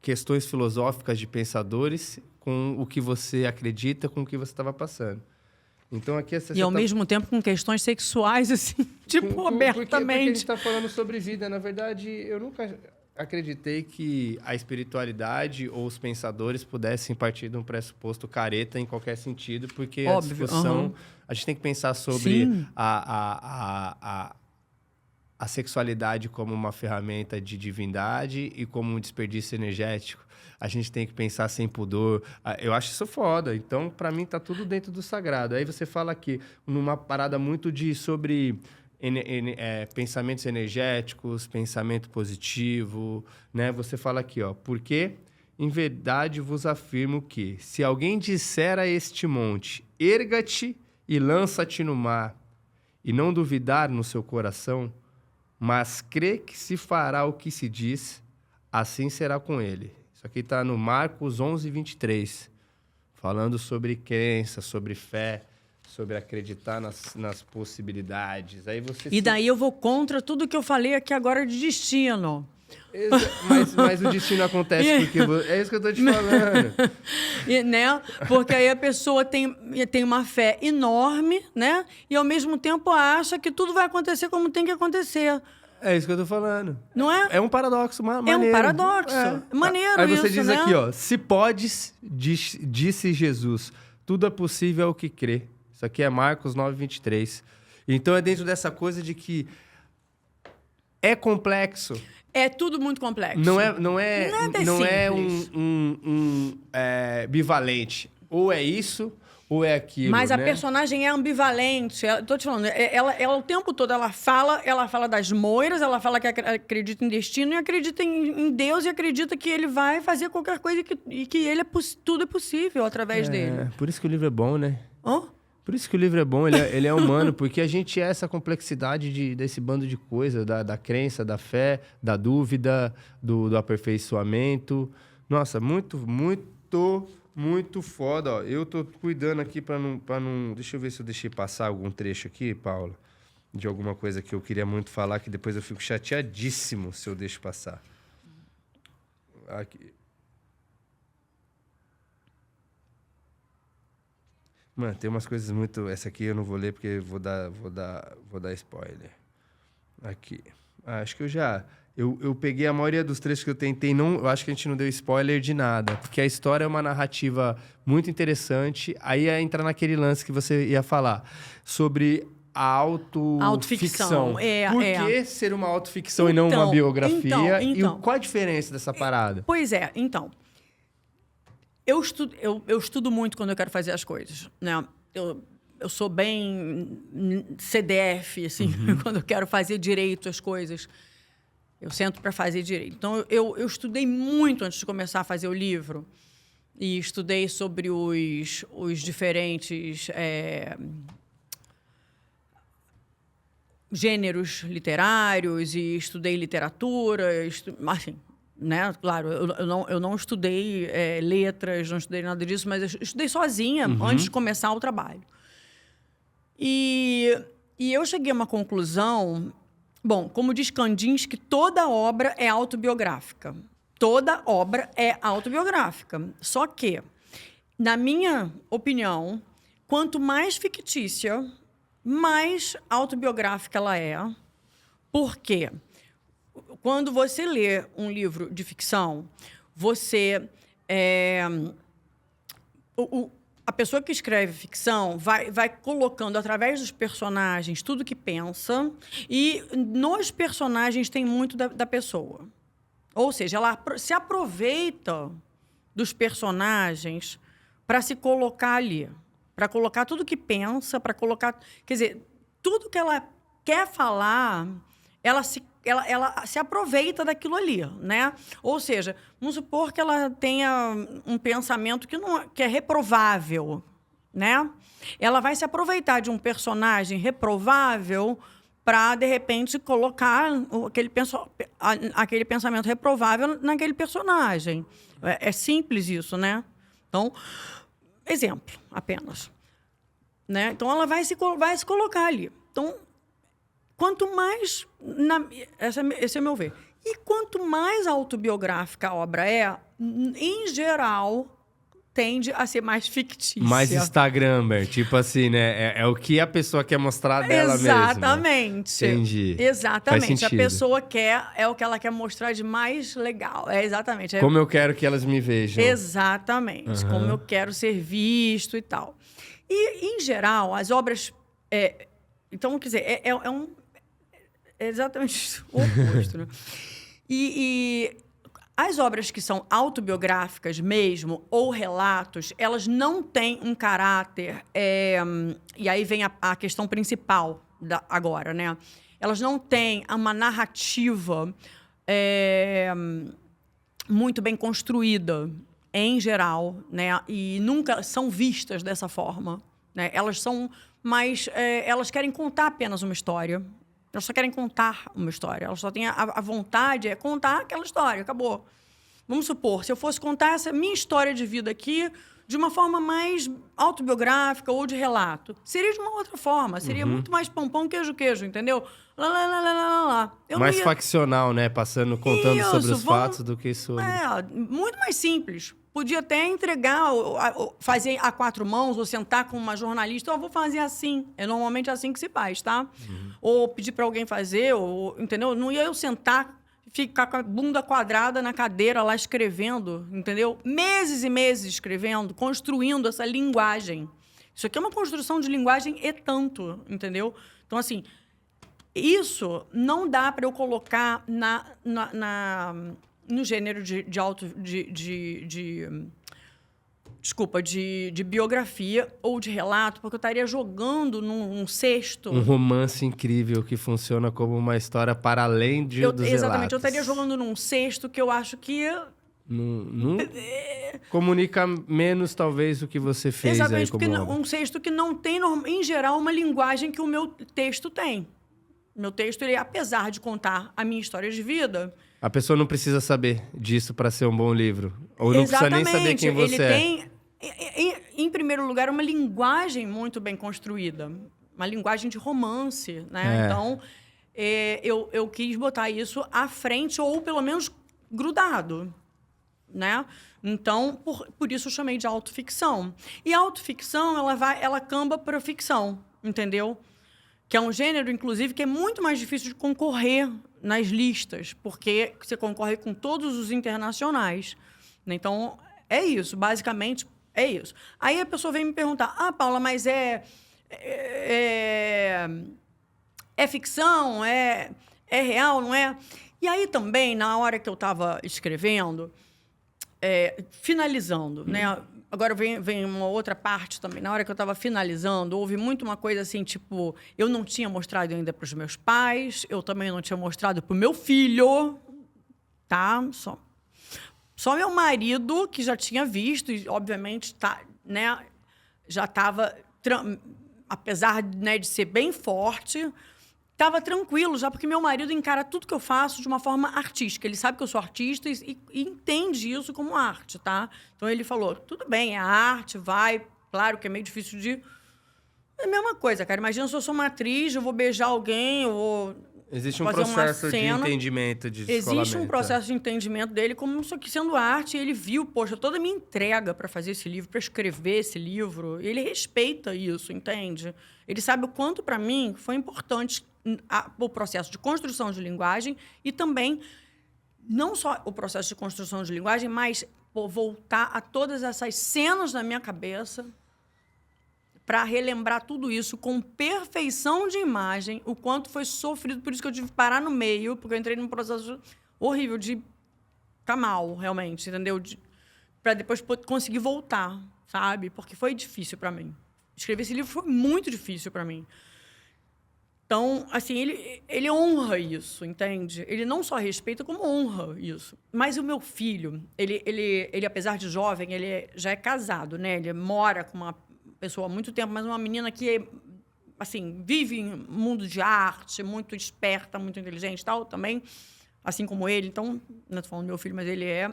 questões filosóficas de pensadores, com o que você acredita, com o que você estava passando. Então, aqui e ao mesmo tempo com questões sexuais, assim, tipo, abertamente. Porque a gente está falando sobre vida. Na verdade, eu nunca acreditei que a espiritualidade ou os pensadores pudessem partir de um pressuposto careta em qualquer sentido, porque a discussão... A gente tem que pensar sobre a sexualidade como uma ferramenta de divindade e como um desperdício energético. A gente tem que pensar sem pudor. Eu acho isso foda. Então, para mim, tá tudo dentro do sagrado. Aí você fala aqui, numa parada muito sobre pensamentos energéticos, pensamento positivo, né? Você fala aqui, ó, porque em verdade vos afirmo que, se alguém disser a este monte, erga-te e lança-te no mar, e não duvidar no seu coração, mas crê que se fará o que se diz, assim será com ele. Isso aqui está no Marcos 11, 23, falando sobre crença, sobre fé, sobre acreditar nas possibilidades. Aí você E daí eu vou contra tudo que eu falei aqui agora de destino. Mas o destino acontece porque... É isso que eu tô te falando. Né? Porque aí a pessoa tem uma fé enorme, né? E ao mesmo tempo acha que tudo vai acontecer como tem que acontecer. É isso que eu tô falando. Não é? É um paradoxo maneiro. É um paradoxo. É maneiro aí você isso, diz né? aqui, ó. Se podes, disse Jesus, tudo é possível ao que crê. Isso aqui é Marcos 9, 23. Então é dentro dessa coisa de que é complexo. É tudo muito complexo. Não é bivalente. Ou é isso, ou é aquilo. Mas a né? personagem é ambivalente. Tô te falando, ela o tempo todo ela fala das moiras, ela fala que acredita em destino e acredita em Deus e acredita que ele vai fazer qualquer coisa e que tudo é possível através dele. Por isso que o livro é bom, né? Oh? Por isso que o livro é bom, ele é humano, porque a gente é essa complexidade desse bando de coisas, da crença, da fé, da dúvida, do aperfeiçoamento. Nossa, muito, muito, muito foda. Ó. Eu tô cuidando aqui para não... Deixa eu ver se eu deixei passar algum trecho aqui, Paula, de alguma coisa que eu queria muito falar, que depois eu fico chateadíssimo se eu deixo passar. Aqui... Mano, tem umas coisas muito... Essa aqui eu não vou ler porque vou dar spoiler. Aqui. Acho que eu já... Eu peguei a maioria dos trechos que eu tentei. Eu acho que a gente não deu spoiler de nada. Porque a história é uma narrativa muito interessante. Aí entra naquele lance que você ia falar. Sobre a autoficção. Por que ser uma autoficção e não uma biografia? Então. E qual a diferença dessa parada? Pois é, então... Eu estudo muito quando eu quero fazer as coisas, né? Eu sou bem CDF, assim, quando eu quero fazer direito as coisas. Eu sento para fazer direito. Então, eu estudei muito antes de começar a fazer o livro. E estudei sobre os diferentes gêneros literários e estudei literatura, assim... Né? Claro, eu não estudei letras, não estudei nada disso, mas eu estudei sozinha antes de começar o trabalho. E eu cheguei a uma conclusão... Bom, como diz Kandinsky, toda obra é autobiográfica. Toda obra é autobiográfica. Só que, na minha opinião, quanto mais fictícia, mais autobiográfica ela é. Por quê? Quando você lê um livro de ficção, você... a pessoa que escreve ficção vai colocando, através dos personagens, tudo que pensa. E nos personagens tem muito da pessoa. Ou seja, ela se aproveita dos personagens para se colocar ali. Para colocar tudo que pensa, para colocar... Quer dizer, tudo que ela quer falar, ela se aproveita daquilo ali, né? Ou seja, vamos supor que ela tenha um pensamento que é reprovável, né? Ela vai se aproveitar de um personagem reprovável para, de repente, colocar aquele pensamento reprovável naquele personagem. É simples isso, né? Então, exemplo apenas. Né? Então, ela vai se colocar ali. Então, quanto mais... Esse é o meu ver. E quanto mais autobiográfica a obra em geral, tende a ser mais fictícia. Mais Instagrammer, tipo assim, né? É o que a pessoa quer mostrar dela mesma. Exatamente. Entendi. Exatamente. A pessoa é o que ela quer mostrar de mais legal. Exatamente. Como eu quero que elas me vejam. Exatamente. Como eu quero ser visto e tal. E, em geral, as obras... Então, quer dizer, É exatamente o oposto, né? E as obras que são autobiográficas mesmo, ou relatos, elas não têm um caráter... e aí vem a questão principal agora, né? Elas não têm uma narrativa muito bem construída, em geral, né? E nunca são vistas dessa forma, né? Elas são mais... elas querem contar apenas uma história. Elas só querem contar uma história. Elas só têm a vontade de contar aquela história. Acabou. Vamos supor, se eu fosse contar essa minha história de vida aqui de uma forma mais autobiográfica ou de relato, seria de uma outra forma. Seria muito mais pão, queijo, entendeu? Mais faccional, né? Contando sobre os fatos do que sobre... Muito mais simples. Podia até entregar, fazer a 4 mãos, ou sentar com uma jornalista. Eu vou fazer assim. É normalmente assim que se faz, tá? Ou pedir para alguém fazer, ou, entendeu? Não ia eu sentar, ficar com a bunda quadrada na cadeira lá escrevendo, entendeu? Meses e meses escrevendo, construindo essa linguagem. Isso aqui é uma construção de linguagem e tanto, entendeu? Então, assim, isso não dá para eu colocar no gênero de biografia ou de relato, porque eu estaria jogando num cesto... Um romance incrível que funciona como uma história para além dos exatamente, relatos. eu estaria jogando num cesto que eu acho que... Não comunica menos, talvez, o que você fez. Exatamente, aí como um texto que não tem, em geral, uma linguagem que o meu texto tem. Meu texto, ele, apesar de contar a minha história de vida... A pessoa não precisa saber disso para ser um bom livro. Ou não precisa nem saber quem você é. Ele tem, em primeiro lugar, uma linguagem muito bem construída. Uma linguagem de romance, né? Então, eu quis botar isso à frente, ou pelo menos grudado, né? Então, por isso eu chamei de autoficção. E a autoficção, ela camba para ficção, entendeu? Que é um gênero, inclusive, que é muito mais difícil de concorrer nas listas, porque você concorre com todos os internacionais. Então, é isso. Basicamente, é isso. Aí a pessoa vem me perguntar, Paula, mas é ficção? É real, não é? E aí também, na hora que eu estava escrevendo, finalizando, né? Agora vem uma outra parte também. Na hora que eu estava finalizando, houve muito uma coisa assim, tipo... Eu não tinha mostrado ainda para os meus pais, eu também não tinha mostrado para o meu filho, tá? Só meu marido, que já tinha visto, e obviamente né, já estava... Apesar, né, de ser bem forte... Estava tranquilo já, porque meu marido encara tudo que eu faço de uma forma artística. Ele sabe que eu sou artista e entende isso como arte, tá? Então, ele falou, tudo bem, é arte, vai. Claro que é meio difícil de... É a mesma coisa, cara. Imagina se eu sou uma atriz, eu vou beijar alguém, eu vou... Existe um processo de entendimento, de descolamento. Existe um processo de entendimento dele, como isso aqui sendo arte. Ele viu, poxa, toda a minha entrega para fazer esse livro, para escrever esse livro. Ele respeita isso, entende? Ele sabe o quanto, para mim, foi importante o processo de construção de linguagem e também, não só o processo de construção de linguagem, mas voltar a todas essas cenas na minha cabeça para relembrar tudo isso com perfeição de imagem, o quanto foi sofrido. Por isso que eu tive que parar no meio, porque eu entrei num processo horrível de ficar mal, realmente, entendeu? Para depois conseguir voltar, sabe? Porque foi difícil para mim. Escrever esse livro foi muito difícil para mim. Então, assim, ele honra isso, entende? Ele não só respeita, como honra isso. Mas o meu filho, ele apesar de jovem, ele já é casado, né? Ele mora com uma pessoa há muito tempo, mas uma menina que, assim, vive em um mundo de arte, muito esperta, muito inteligente e tal, também, assim como ele. Então, não estou falando do meu filho, mas ele é.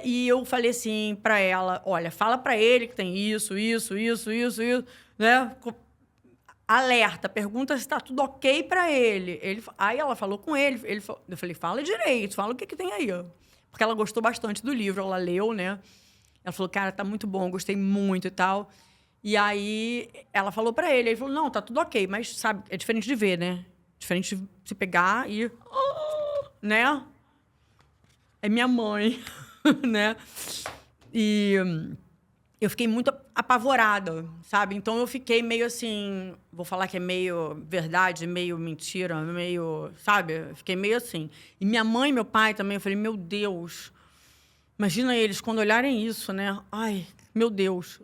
E eu falei assim para ela, olha, fala para ele que tem isso, né? Alerta, pergunta se está tudo ok para ele. Aí ela falou com ele, eu falei, fala direito, fala o que tem aí. Porque ela gostou bastante do livro, ela leu, né? Ela falou, cara, tá muito bom, gostei muito e tal. E aí ela falou para ele falou, não, tá tudo ok, mas sabe, é diferente de ver, né? Diferente de se pegar e... né? É minha mãe, né? E eu fiquei muito apavorada, sabe? Então, eu fiquei meio assim... Vou falar que é meio verdade, meio mentira, meio... Sabe? Eu fiquei meio assim. E minha mãe e meu pai também, eu falei, meu Deus... Imagina eles, quando olharem isso, né? Ai, meu Deus,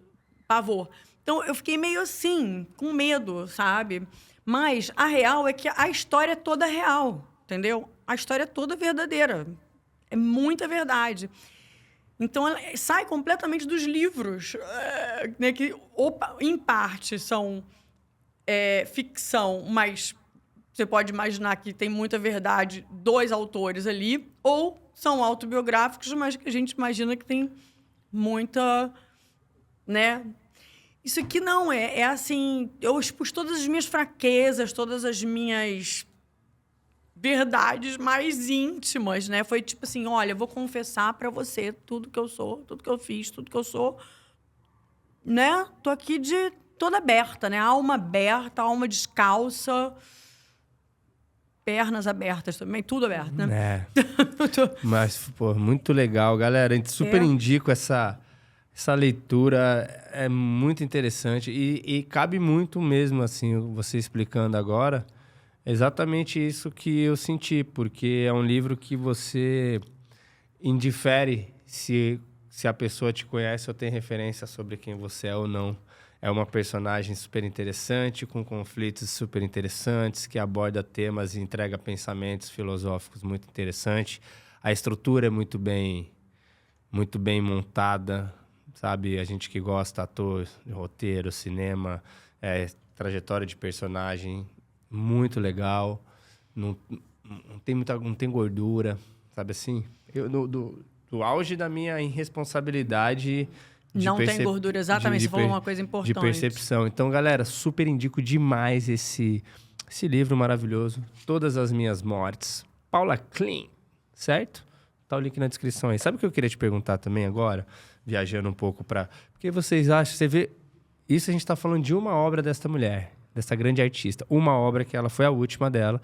pavor. Então, eu fiquei meio assim, com medo, sabe? Mas a real é que a história é toda real, entendeu? A história é toda verdadeira. É muita verdade. Então, ela sai completamente dos livros, né? Que, em parte, são ficção, mas você pode imaginar que tem muita verdade dos autores ali, ou são autobiográficos, mas que a gente imagina que tem muita, né? Isso aqui não é assim... Eu expus todas as minhas fraquezas, todas as minhas verdades mais íntimas, né? Foi tipo assim, olha, eu vou confessar para você tudo que eu sou, tudo que eu fiz, tudo que eu sou, né? Tô aqui de toda aberta, né? Alma aberta, alma descalça... Pernas abertas também, tudo aberto, né? Mas, pô, muito legal, galera. A gente super indico essa leitura, é muito interessante. E cabe muito mesmo, assim, você explicando agora, exatamente isso que eu senti, porque é um livro que você indifere se a pessoa te conhece ou tem referência sobre quem você é ou não. É uma personagem super interessante, com conflitos super interessantes, que aborda temas e entrega pensamentos filosóficos muito interessantes. A estrutura é muito bem montada, sabe? A gente que gosta, ator, roteiro, cinema, trajetória de personagem, muito legal. Não tem gordura, sabe assim? Do auge da minha irresponsabilidade... Não tem gordura, exatamente. Você falou uma coisa importante. De percepção. Então, galera, super indico demais esse livro maravilhoso. Todas as Minhas Mortes. Paula Klein, certo? Tá o link na descrição aí. Sabe o que eu queria te perguntar também agora? Viajando um pouco para... Porque vocês acham... Você vê... Isso a gente tá falando de uma obra desta mulher, dessa grande artista. Uma obra que ela foi a última dela.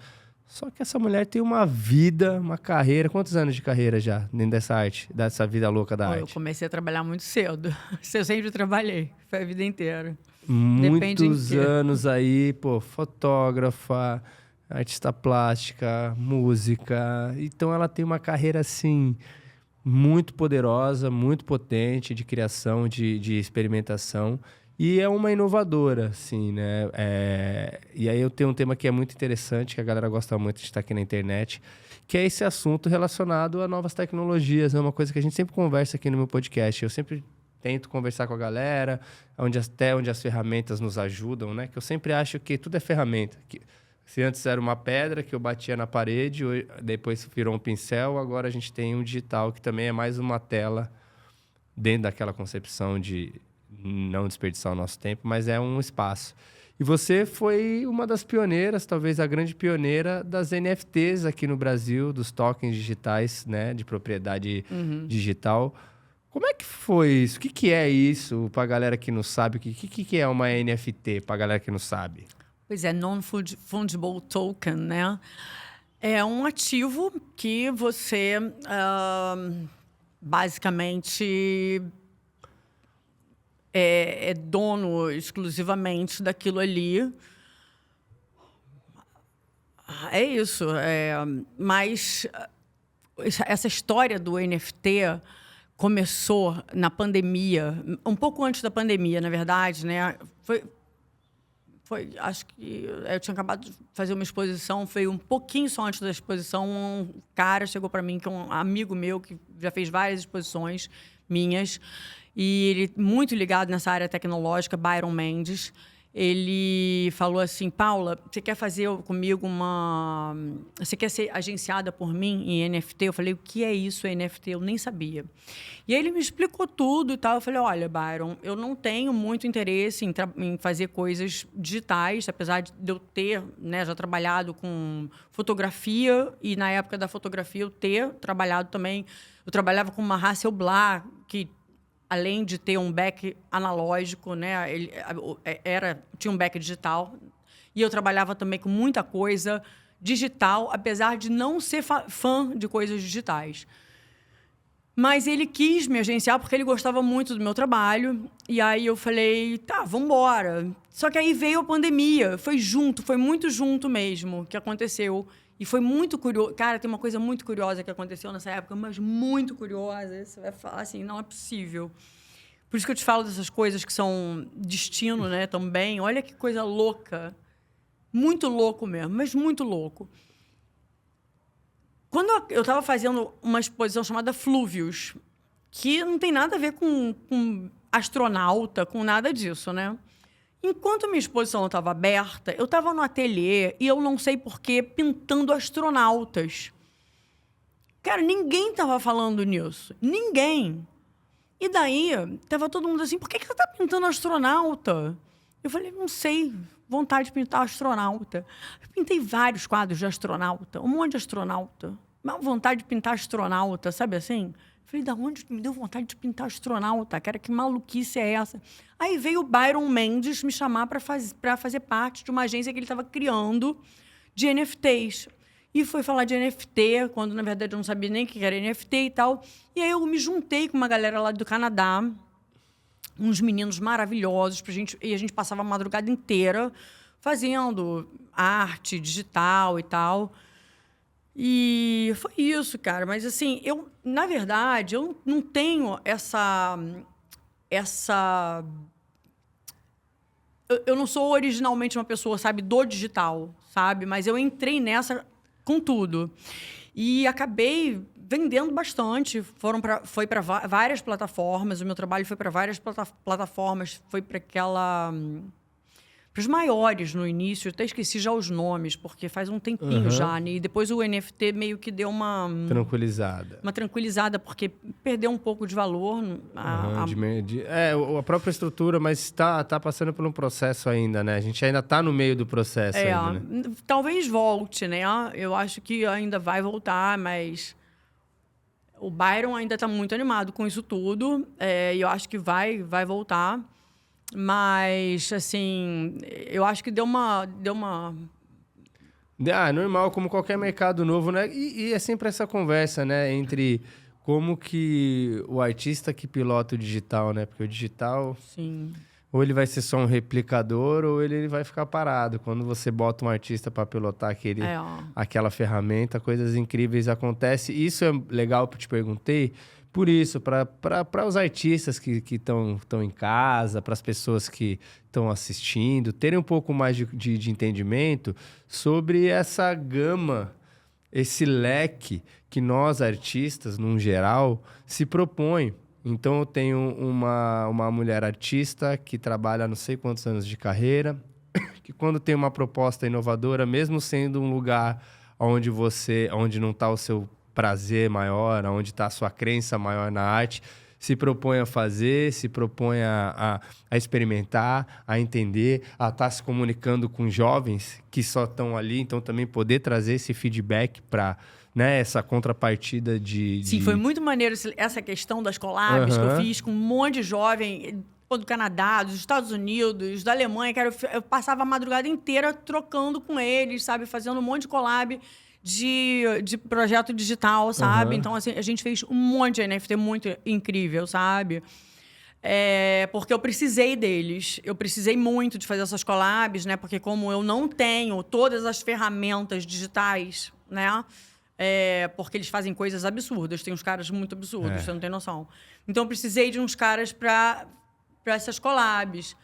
Só que essa mulher tem uma vida, uma carreira... Quantos anos de carreira já dentro dessa arte? Dessa vida louca da arte? Eu comecei a trabalhar muito cedo. Eu sempre trabalhei. Foi a vida inteira. Muitos anos aí, pô, fotógrafa, artista plástica, música. Então, ela tem uma carreira, assim, muito poderosa, muito potente de criação, de experimentação. E é uma inovadora, assim, né? E aí eu tenho um tema que é muito interessante, que a galera gosta muito de estar aqui na internet, que é esse assunto relacionado a novas tecnologias. É uma coisa que a gente sempre conversa aqui no meu podcast. Eu sempre tento conversar com a galera, onde as ferramentas nos ajudam, né? Que eu sempre acho que tudo é ferramenta. Se antes era uma pedra que eu batia na parede, depois virou um pincel, agora a gente tem um digital, que também é mais uma tela dentro daquela concepção de... não desperdiçar o nosso tempo, mas é um espaço. E você foi uma das pioneiras, talvez a grande pioneira das NFTs aqui no Brasil, dos tokens digitais, né, de propriedade digital. Como é que foi isso? O que é isso, para a galera que não sabe? O que é uma NFT, para a galera que não sabe? Pois é, Non-Fungible Token, né? É um ativo que você, basicamente... É dono exclusivamente daquilo ali. É isso. Mas essa história do NFT começou na pandemia, um pouco antes da pandemia, na verdade, né? Acho que eu tinha acabado de fazer uma exposição, foi um pouquinho só antes da exposição, um cara chegou para mim, que é um amigo meu, que já fez várias exposições minhas, e ele, muito ligado nessa área tecnológica, Byron Mendes, ele falou assim: Paula, você quer fazer comigo uma... Você quer ser agenciada por mim em NFT? Eu falei: o que é isso, NFT? Eu nem sabia. E aí ele me explicou tudo e tal. Eu falei: olha, Byron, eu não tenho muito interesse em fazer coisas digitais, apesar de eu ter, né, já trabalhado com fotografia, e na época da fotografia eu ter trabalhado também... Eu trabalhava com uma Hasselblad, que, além de ter um back analógico, né, ele tinha um back digital. E eu trabalhava também com muita coisa digital, apesar de não ser fã de coisas digitais. Mas ele quis me agenciar porque ele gostava muito do meu trabalho. E aí eu falei, tá, vambora. Só que aí veio a pandemia. Foi muito junto mesmo que aconteceu. E foi muito curioso. Cara, tem uma coisa muito curiosa que aconteceu nessa época, mas muito curiosa. Você vai falar assim, não é possível. Por isso que eu te falo dessas coisas que são destino, né, também. Olha que coisa louca. Muito louco mesmo, mas muito louco. Quando eu estava fazendo uma exposição chamada Flúvios, que não tem nada a ver com astronauta, com nada disso, né? Enquanto a minha exposição estava aberta, eu estava no ateliê e eu não sei porquê, pintando astronautas. Cara, ninguém estava falando nisso. Ninguém. E daí, estava todo mundo assim, por que você está pintando astronauta? Eu falei, não sei, vontade de pintar astronauta. Eu pintei vários quadros de astronauta, um monte de astronauta. Uma vontade de pintar astronauta, sabe assim? Falei, da onde me deu vontade de pintar astronauta? Cara, que maluquice é essa? Aí veio o Byron Mendes me chamar para fazer parte de uma agência que ele estava criando de NFTs. E foi falar de NFT, quando, na verdade, eu não sabia nem o que era NFT e tal. E aí eu me juntei com uma galera lá do Canadá, uns meninos maravilhosos, e a gente passava a madrugada inteira fazendo arte digital e tal. E foi isso, cara. Mas, assim, na verdade, eu não tenho essa... Eu não sou originalmente uma pessoa, sabe, do digital, sabe? Mas eu entrei nessa com tudo. E acabei vendendo bastante. Foi para várias plataformas. O meu trabalho foi para várias plataformas. Foi para para os maiores no início, eu até esqueci já os nomes, porque faz um tempinho já, né? E depois o NFT meio que deu uma... Tranquilizada. Uma tranquilizada, porque perdeu um pouco de valor. A própria estrutura, mas está passando por um processo ainda, né? A gente ainda está no meio do processo ainda, né? Talvez volte, né? Eu acho que ainda vai voltar, mas... O Byron ainda está muito animado com isso tudo. E eu acho que vai voltar. Mas, assim, eu acho que deu uma... normal, como qualquer mercado novo, né? E é sempre essa conversa, né? Entre como que o artista que pilota o digital, né? Porque o digital... Sim. Ou ele vai ser só um replicador, ou ele vai ficar parado. Quando você bota um artista para pilotar aquela ferramenta, coisas incríveis acontecem. Isso é legal, te perguntei... Por isso, para os artistas que estão em casa, para as pessoas que estão assistindo, terem um pouco mais de entendimento sobre essa gama, esse leque que nós, artistas, num geral, se propõe. Então, eu tenho uma mulher artista que trabalha há não sei quantos anos de carreira, que quando tem uma proposta inovadora, mesmo sendo um lugar onde não está o seu prazer maior, onde está a sua crença maior na arte, se propõe a fazer, se propõe a experimentar, a entender, a estar se comunicando com jovens que só estão ali, então também poder trazer esse feedback para, né, essa contrapartida de... Sim, foi muito maneiro essa questão das collabs que eu fiz com um monte de jovem do Canadá, dos Estados Unidos, da Alemanha, que eu passava a madrugada inteira trocando com eles, sabe, fazendo um monte de collab de projeto digital, sabe? Então, assim, a gente fez um monte de NFT muito incrível, sabe? Porque eu precisei deles. Eu precisei muito de fazer essas collabs, né? Porque como eu não tenho todas as ferramentas digitais, né? Porque eles fazem coisas absurdas. Tem uns caras muito absurdos, você não tem noção. Então, eu precisei de uns caras para essas collabs.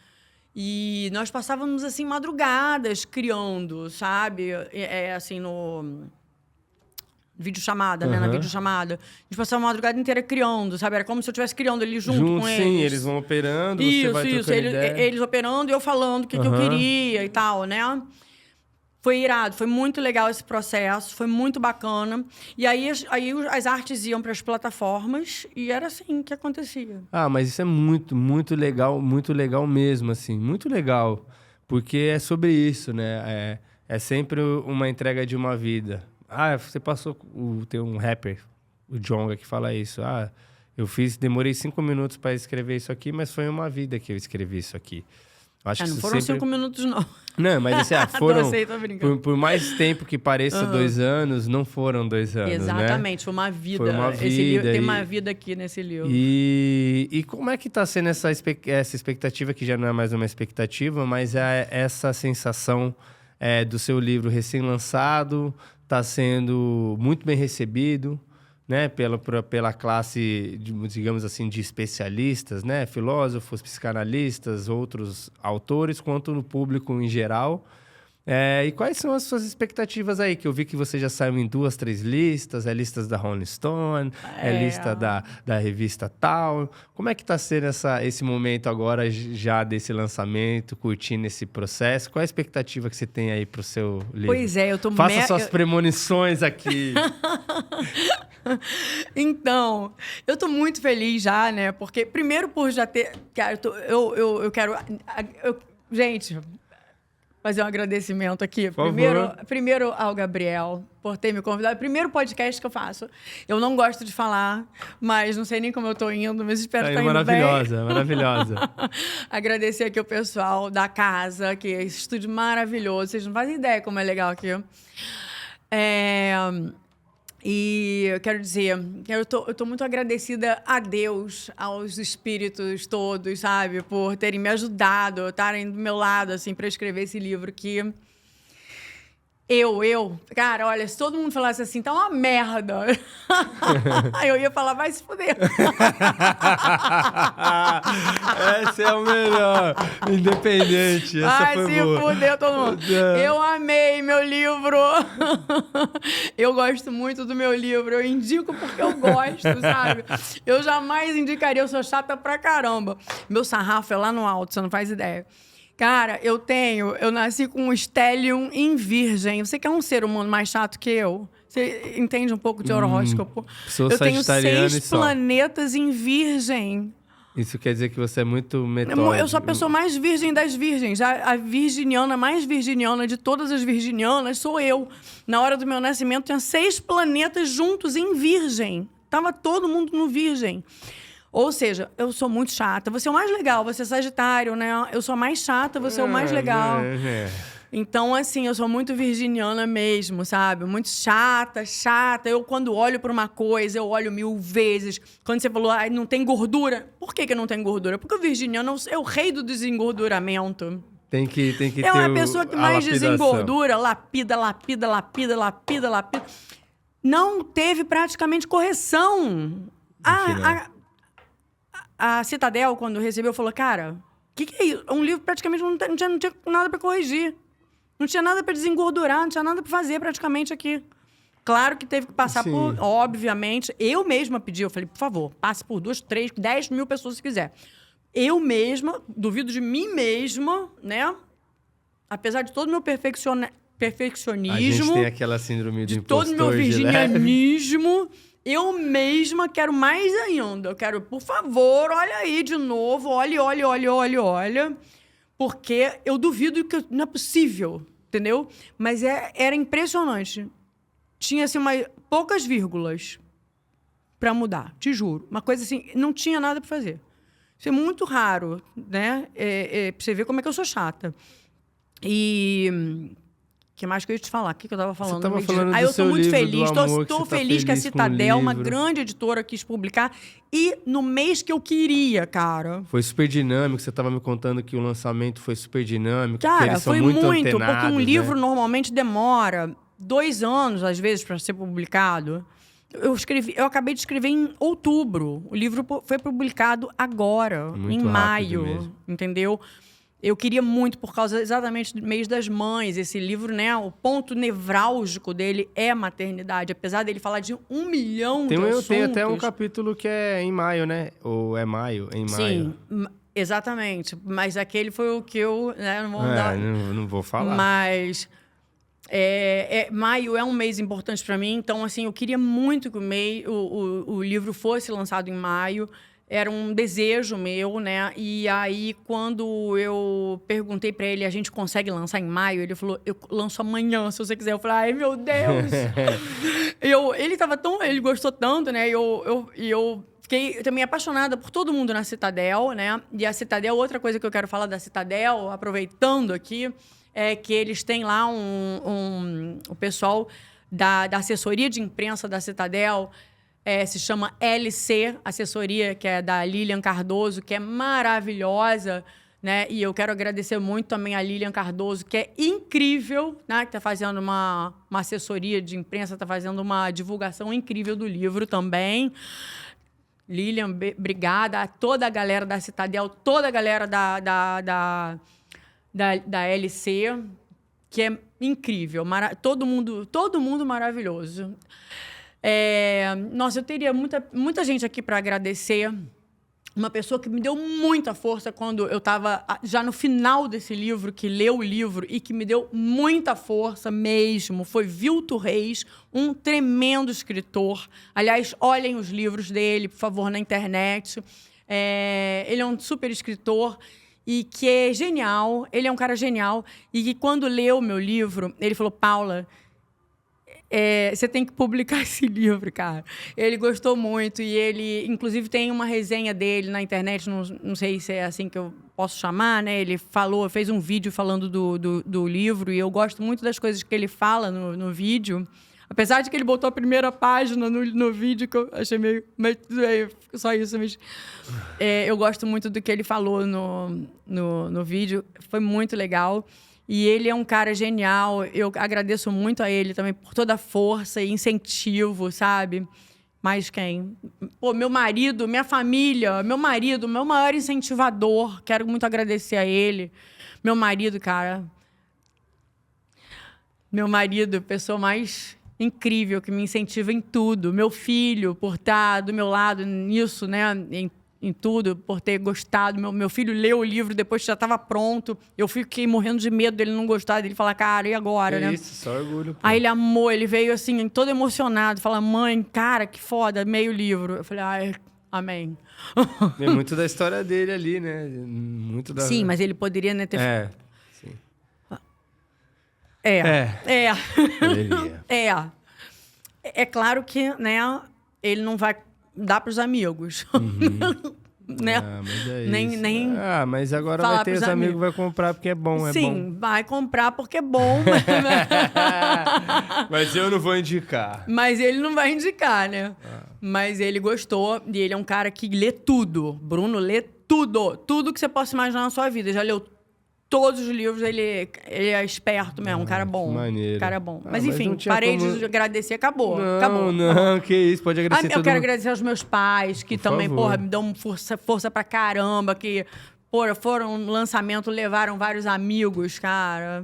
E nós passávamos, assim, madrugadas criando, sabe? Assim, no videochamada, né? Na videochamada. A gente passava a madrugada inteira criando, sabe? Era como se eu estivesse criando eles junto com eles. Sim, eles vão operando, você vai trocando ideia. Eles operando e eu falando o que eu queria e tal, né? Foi irado, foi muito legal esse processo, foi muito bacana. E aí as artes iam para as plataformas e era assim que acontecia. Mas isso é muito legal mesmo, assim, muito legal. Porque é sobre isso, né? É sempre uma entrega de uma vida. Você passou... Tem um rapper, o Djonga, que fala isso. Demorei 5 minutos para escrever isso aqui, mas foi uma vida que eu escrevi isso aqui. Acho que não isso foram sempre... 5 minutos, não. Não, mas assim, foram... Tô brincando. Por mais tempo que pareça 2 anos, não foram 2 anos, Exatamente, né? foi uma vida. Foi uma Esse livro, vida tem uma vida aqui nesse livro. E como é que tá sendo essa expectativa, que já não é mais uma expectativa, mas é essa sensação do seu livro recém-lançado, tá sendo muito bem recebido, né, pela classe, digamos assim, de especialistas, né, filósofos, psicanalistas, outros autores, quanto no público em geral. E quais são as suas expectativas aí? Que eu vi que você já saiu em 2, 3 listas, listas da Rolling Stone, lista da revista tal. Como é que tá sendo esse momento agora, já desse lançamento, curtindo esse processo? Qual a expectativa que você tem aí pro seu livro? Pois é, eu tô... Faça suas premonições aqui. Então, eu tô muito feliz já, né? Porque, primeiro, por já ter... Eu quero... Gente, fazer um agradecimento aqui. Primeiro ao Gabriel, por ter me convidado. Primeiro podcast que eu faço. Eu não gosto de falar, mas não sei nem como eu tô indo, mas espero estar indo bem. Maravilhosa. Agradecer aqui o pessoal da casa, que é esse estúdio maravilhoso. Vocês não fazem ideia como é legal aqui. E eu quero dizer, eu tô muito agradecida a Deus, aos espíritos todos, sabe? Por terem me ajudado, estarem do meu lado, assim, para escrever esse livro que... Cara, olha, se todo mundo falasse assim, tá uma merda. Aí eu ia falar, vai se fuder. Essa é o melhor. Independente. Essa foi boa. Vai se fuder todo mundo. Eu amei meu livro. Eu gosto muito do meu livro. Eu indico porque eu gosto, sabe? Eu jamais indicaria, eu sou chata pra caramba. Meu sarrafo é lá no alto, você não faz ideia. Cara, eu nasci com um stellium em virgem. Você quer um ser humano mais chato que eu? Você entende um pouco de horóscopo? Eu tenho 6 planetas em virgem. Isso quer dizer que você é muito metódico. Eu sou a pessoa mais virgem das virgens. A virginiana mais virginiana de todas as virginianas sou eu. Na hora do meu nascimento, tinha 6 planetas juntos em virgem. Tava todo mundo no virgem. Ou seja, eu sou muito chata. Você é o mais legal, você é Sagitário, né? Eu sou a mais chata, você é o mais legal. Então, assim, eu sou muito virginiana mesmo, sabe? Muito chata. Eu, quando olho para uma coisa, eu olho 1000 vezes. Quando você falou, não tem gordura. Por que não tem gordura? Porque o virginiano é o rei do desengorduramento. Tem que ter é uma pessoa que mais desengordura, lapida. Não teve praticamente correção. A Citadel, quando recebeu, falou, cara, o que é isso? Um livro praticamente não tinha nada para corrigir. Não tinha nada para desengordurar, não tinha nada para fazer praticamente aqui. Claro que teve que passar por, obviamente, eu mesma pedi, eu falei, por favor, passe por 2, 3, 10 mil pessoas se quiser. Eu mesma, duvido de mim mesma, né? Apesar de todo o meu perfeccionismo... A gente tem aquela síndrome de impostor, todo o meu virginianismo... Eu mesma quero mais ainda. Eu quero, por favor, olha aí de novo. Olha. Porque eu duvido que não é possível, entendeu? Mas era impressionante. Tinha, assim, poucas vírgulas para mudar, te juro. Uma coisa assim, não tinha nada para fazer. Isso é muito raro, né? Pra você ver como é que eu sou chata. E... O que mais que eu ia te falar? O que eu estava falando? Você estava falando do eu estou muito feliz. Estou feliz que a Citadel, uma grande editora, quis publicar. E no mês que eu queria, cara. Foi super dinâmico. Você estava me contando que o lançamento foi super dinâmico. Cara, eles foi são muito antenados, porque um livro né? normalmente demora 2 anos, às vezes, para ser publicado. Eu acabei de escrever em outubro. O livro foi publicado agora, em maio. Mesmo. Entendeu? Eu queria muito, por causa exatamente do mês das mães. Esse livro, né? O ponto nevrálgico dele é a maternidade. Apesar dele falar de 1 milhão de assuntos. Tem até um capítulo que é em maio, né? Ou é maio? Em maio. Sim, exatamente. Mas aquele foi o que eu... Né, não vou falar. Mas... maio é um mês importante para mim. Então, assim, eu queria muito que o livro fosse lançado em maio. Era um desejo meu, né? E aí, quando eu perguntei para ele, a gente consegue lançar em maio? Ele falou, eu lanço amanhã, se você quiser. Eu falei, ai, meu Deus! Ele gostou tanto, né? E eu fiquei também apaixonada por todo mundo na Citadel, né? E a Citadel, outra coisa que eu quero falar da Citadel, aproveitando aqui, é que eles têm lá o pessoal da assessoria de imprensa da Citadel, se chama LC, assessoria, que é da Lilian Cardoso, que é maravilhosa, né? E eu quero agradecer muito também a Lilian Cardoso, que é incrível, né? Que está fazendo uma assessoria de imprensa, está fazendo uma divulgação incrível do livro também. Lilian, obrigada. A toda a galera da Citadel, toda a galera da LC, que é incrível. Todo mundo maravilhoso. Nossa, eu teria muita gente aqui para agradecer. Uma pessoa que me deu muita força quando eu estava já no final desse livro, que leu o livro e que me deu muita força mesmo, foi Vilto Reis, um tremendo escritor. Aliás, olhem os livros dele, por favor, na internet. Ele é um super escritor e que é genial. Ele é um cara genial. E que quando leu o meu livro, ele falou, Paula, você tem que publicar esse livro, cara. Ele gostou muito e ele, inclusive, tem uma resenha dele na internet, não sei se é assim que eu posso chamar, né? Ele fez um vídeo falando do livro e eu gosto muito das coisas que ele fala no vídeo. Apesar de que ele botou a primeira página no vídeo, que eu achei meio... Mas só isso, mas... eu gosto muito do que ele falou no vídeo. Foi muito legal. E ele é um cara genial. Eu agradeço muito a ele também por toda a força e incentivo, sabe? Mas quem? Pô, meu marido, minha família, meu maior incentivador. Quero muito agradecer a ele. Meu marido, cara. Meu marido, pessoa mais incrível, que me incentiva em tudo. Meu filho, por estar do meu lado nisso, né? Em tudo, por ter gostado. Meu filho leu o livro depois que já estava pronto. Eu fiquei morrendo de medo dele não gostar, dele falar, cara, e agora, né? Isso, só orgulho. Pô. Aí ele amou, ele veio assim, todo emocionado, fala, mãe, cara, que foda, meio livro. Eu falei, ai, amém. Tem muito da história dele ali, né? Muito da... Sim, mas ele poderia, né, ter... sim. Poderia. É claro que, né, ele não vai dar para os amigos. Uhum. Né? Mas é nem mas agora vai ter os amigos que vai comprar porque é bom, Sim, vai comprar porque é bom. Mas eu não vou indicar. Mas ele não vai indicar, né? Mas ele gostou e ele é um cara que lê tudo. Bruno lê tudo. Tudo que você possa imaginar na sua vida. Já leu todos os livros, ele é esperto mesmo, um cara bom. Maneiro. Um cara bom. Mas enfim, parei de agradecer, acabou. Acabou. Que isso, pode agradecer todo Eu quero agradecer aos meus pais, que também, porra, me dão força pra caramba, que, porra, foram no lançamento, levaram vários amigos, cara.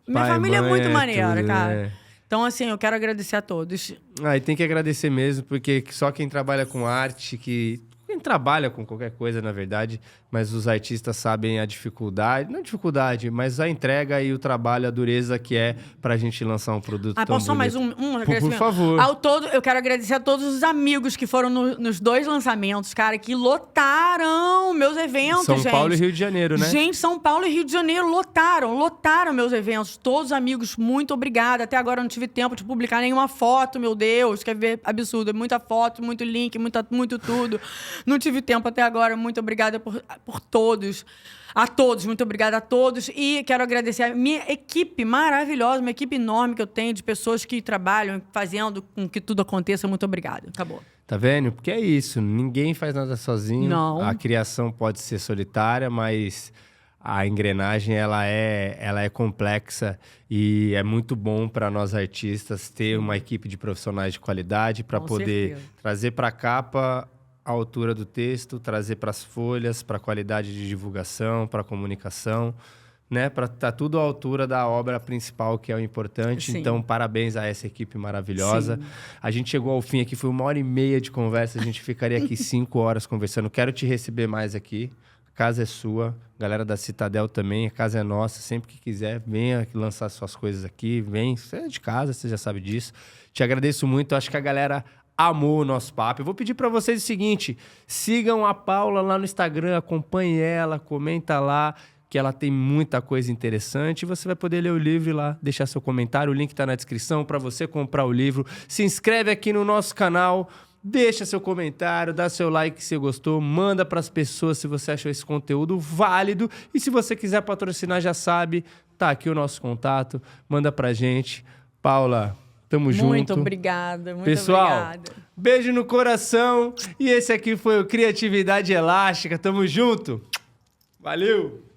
Minha família é muito maneira, tudo, cara. Né? Então, assim, eu quero agradecer a todos. E tem que agradecer mesmo, porque só quem trabalha com arte, quem trabalha com qualquer coisa, na verdade, mas os artistas sabem a dificuldade, não a dificuldade, mas a entrega e o trabalho, a dureza que é pra gente lançar um produto tão posso só mais um Por favor. Ao todo, eu quero agradecer a todos os amigos que foram nos 2 lançamentos, cara, que lotaram meus eventos, gente. São Paulo e Rio de Janeiro, né? Gente, São Paulo e Rio de Janeiro lotaram meus eventos. Todos os amigos, muito obrigada. Até agora eu não tive tempo de publicar nenhuma foto, meu Deus, quer ver? Absurdo. Muita foto, muito link, muito tudo. Não tive tempo até agora. Muito obrigada por todos. A todos, muito obrigada a todos. E quero agradecer a minha equipe maravilhosa, uma equipe enorme que eu tenho de pessoas que trabalham fazendo com que tudo aconteça. Muito obrigada. Acabou. Tá vendo? Porque é isso. Ninguém faz nada sozinho. Não. A criação pode ser solitária, mas a engrenagem ela é complexa e é muito bom para nós artistas ter uma equipe de profissionais de qualidade para poder trazer para a capa a altura do texto, trazer para as folhas, para a qualidade de divulgação, para a comunicação, né? Para estar tudo à altura da obra principal, que é o importante. Sim. Então, parabéns a essa equipe maravilhosa. Sim. A gente chegou ao fim aqui, foi 1h30 de conversa, a gente ficaria aqui 5 horas conversando. Quero te receber mais aqui. A casa é sua, galera da Citadel também, a casa é nossa. Sempre que quiser, venha lançar suas coisas aqui, vem. Você é de casa, você já sabe disso. Te agradeço muito, acho que a galera amou o nosso papo. Eu vou pedir para vocês o seguinte, sigam a Paula lá no Instagram, acompanhem ela, comenta lá, que ela tem muita coisa interessante. Você vai poder ler o livro lá, deixar seu comentário, o link está na descrição para você comprar o livro. Se inscreve aqui no nosso canal, Deixa seu comentário, dá seu like se você gostou, manda pras pessoas se você achou esse conteúdo válido. E se você quiser patrocinar, já sabe, tá aqui o nosso contato, manda pra gente. Paula, tamo junto. Muito obrigada, muito Pessoal, obrigada. Beijo no coração. E esse aqui foi o Criatividade Elástica. Tamo junto. Valeu!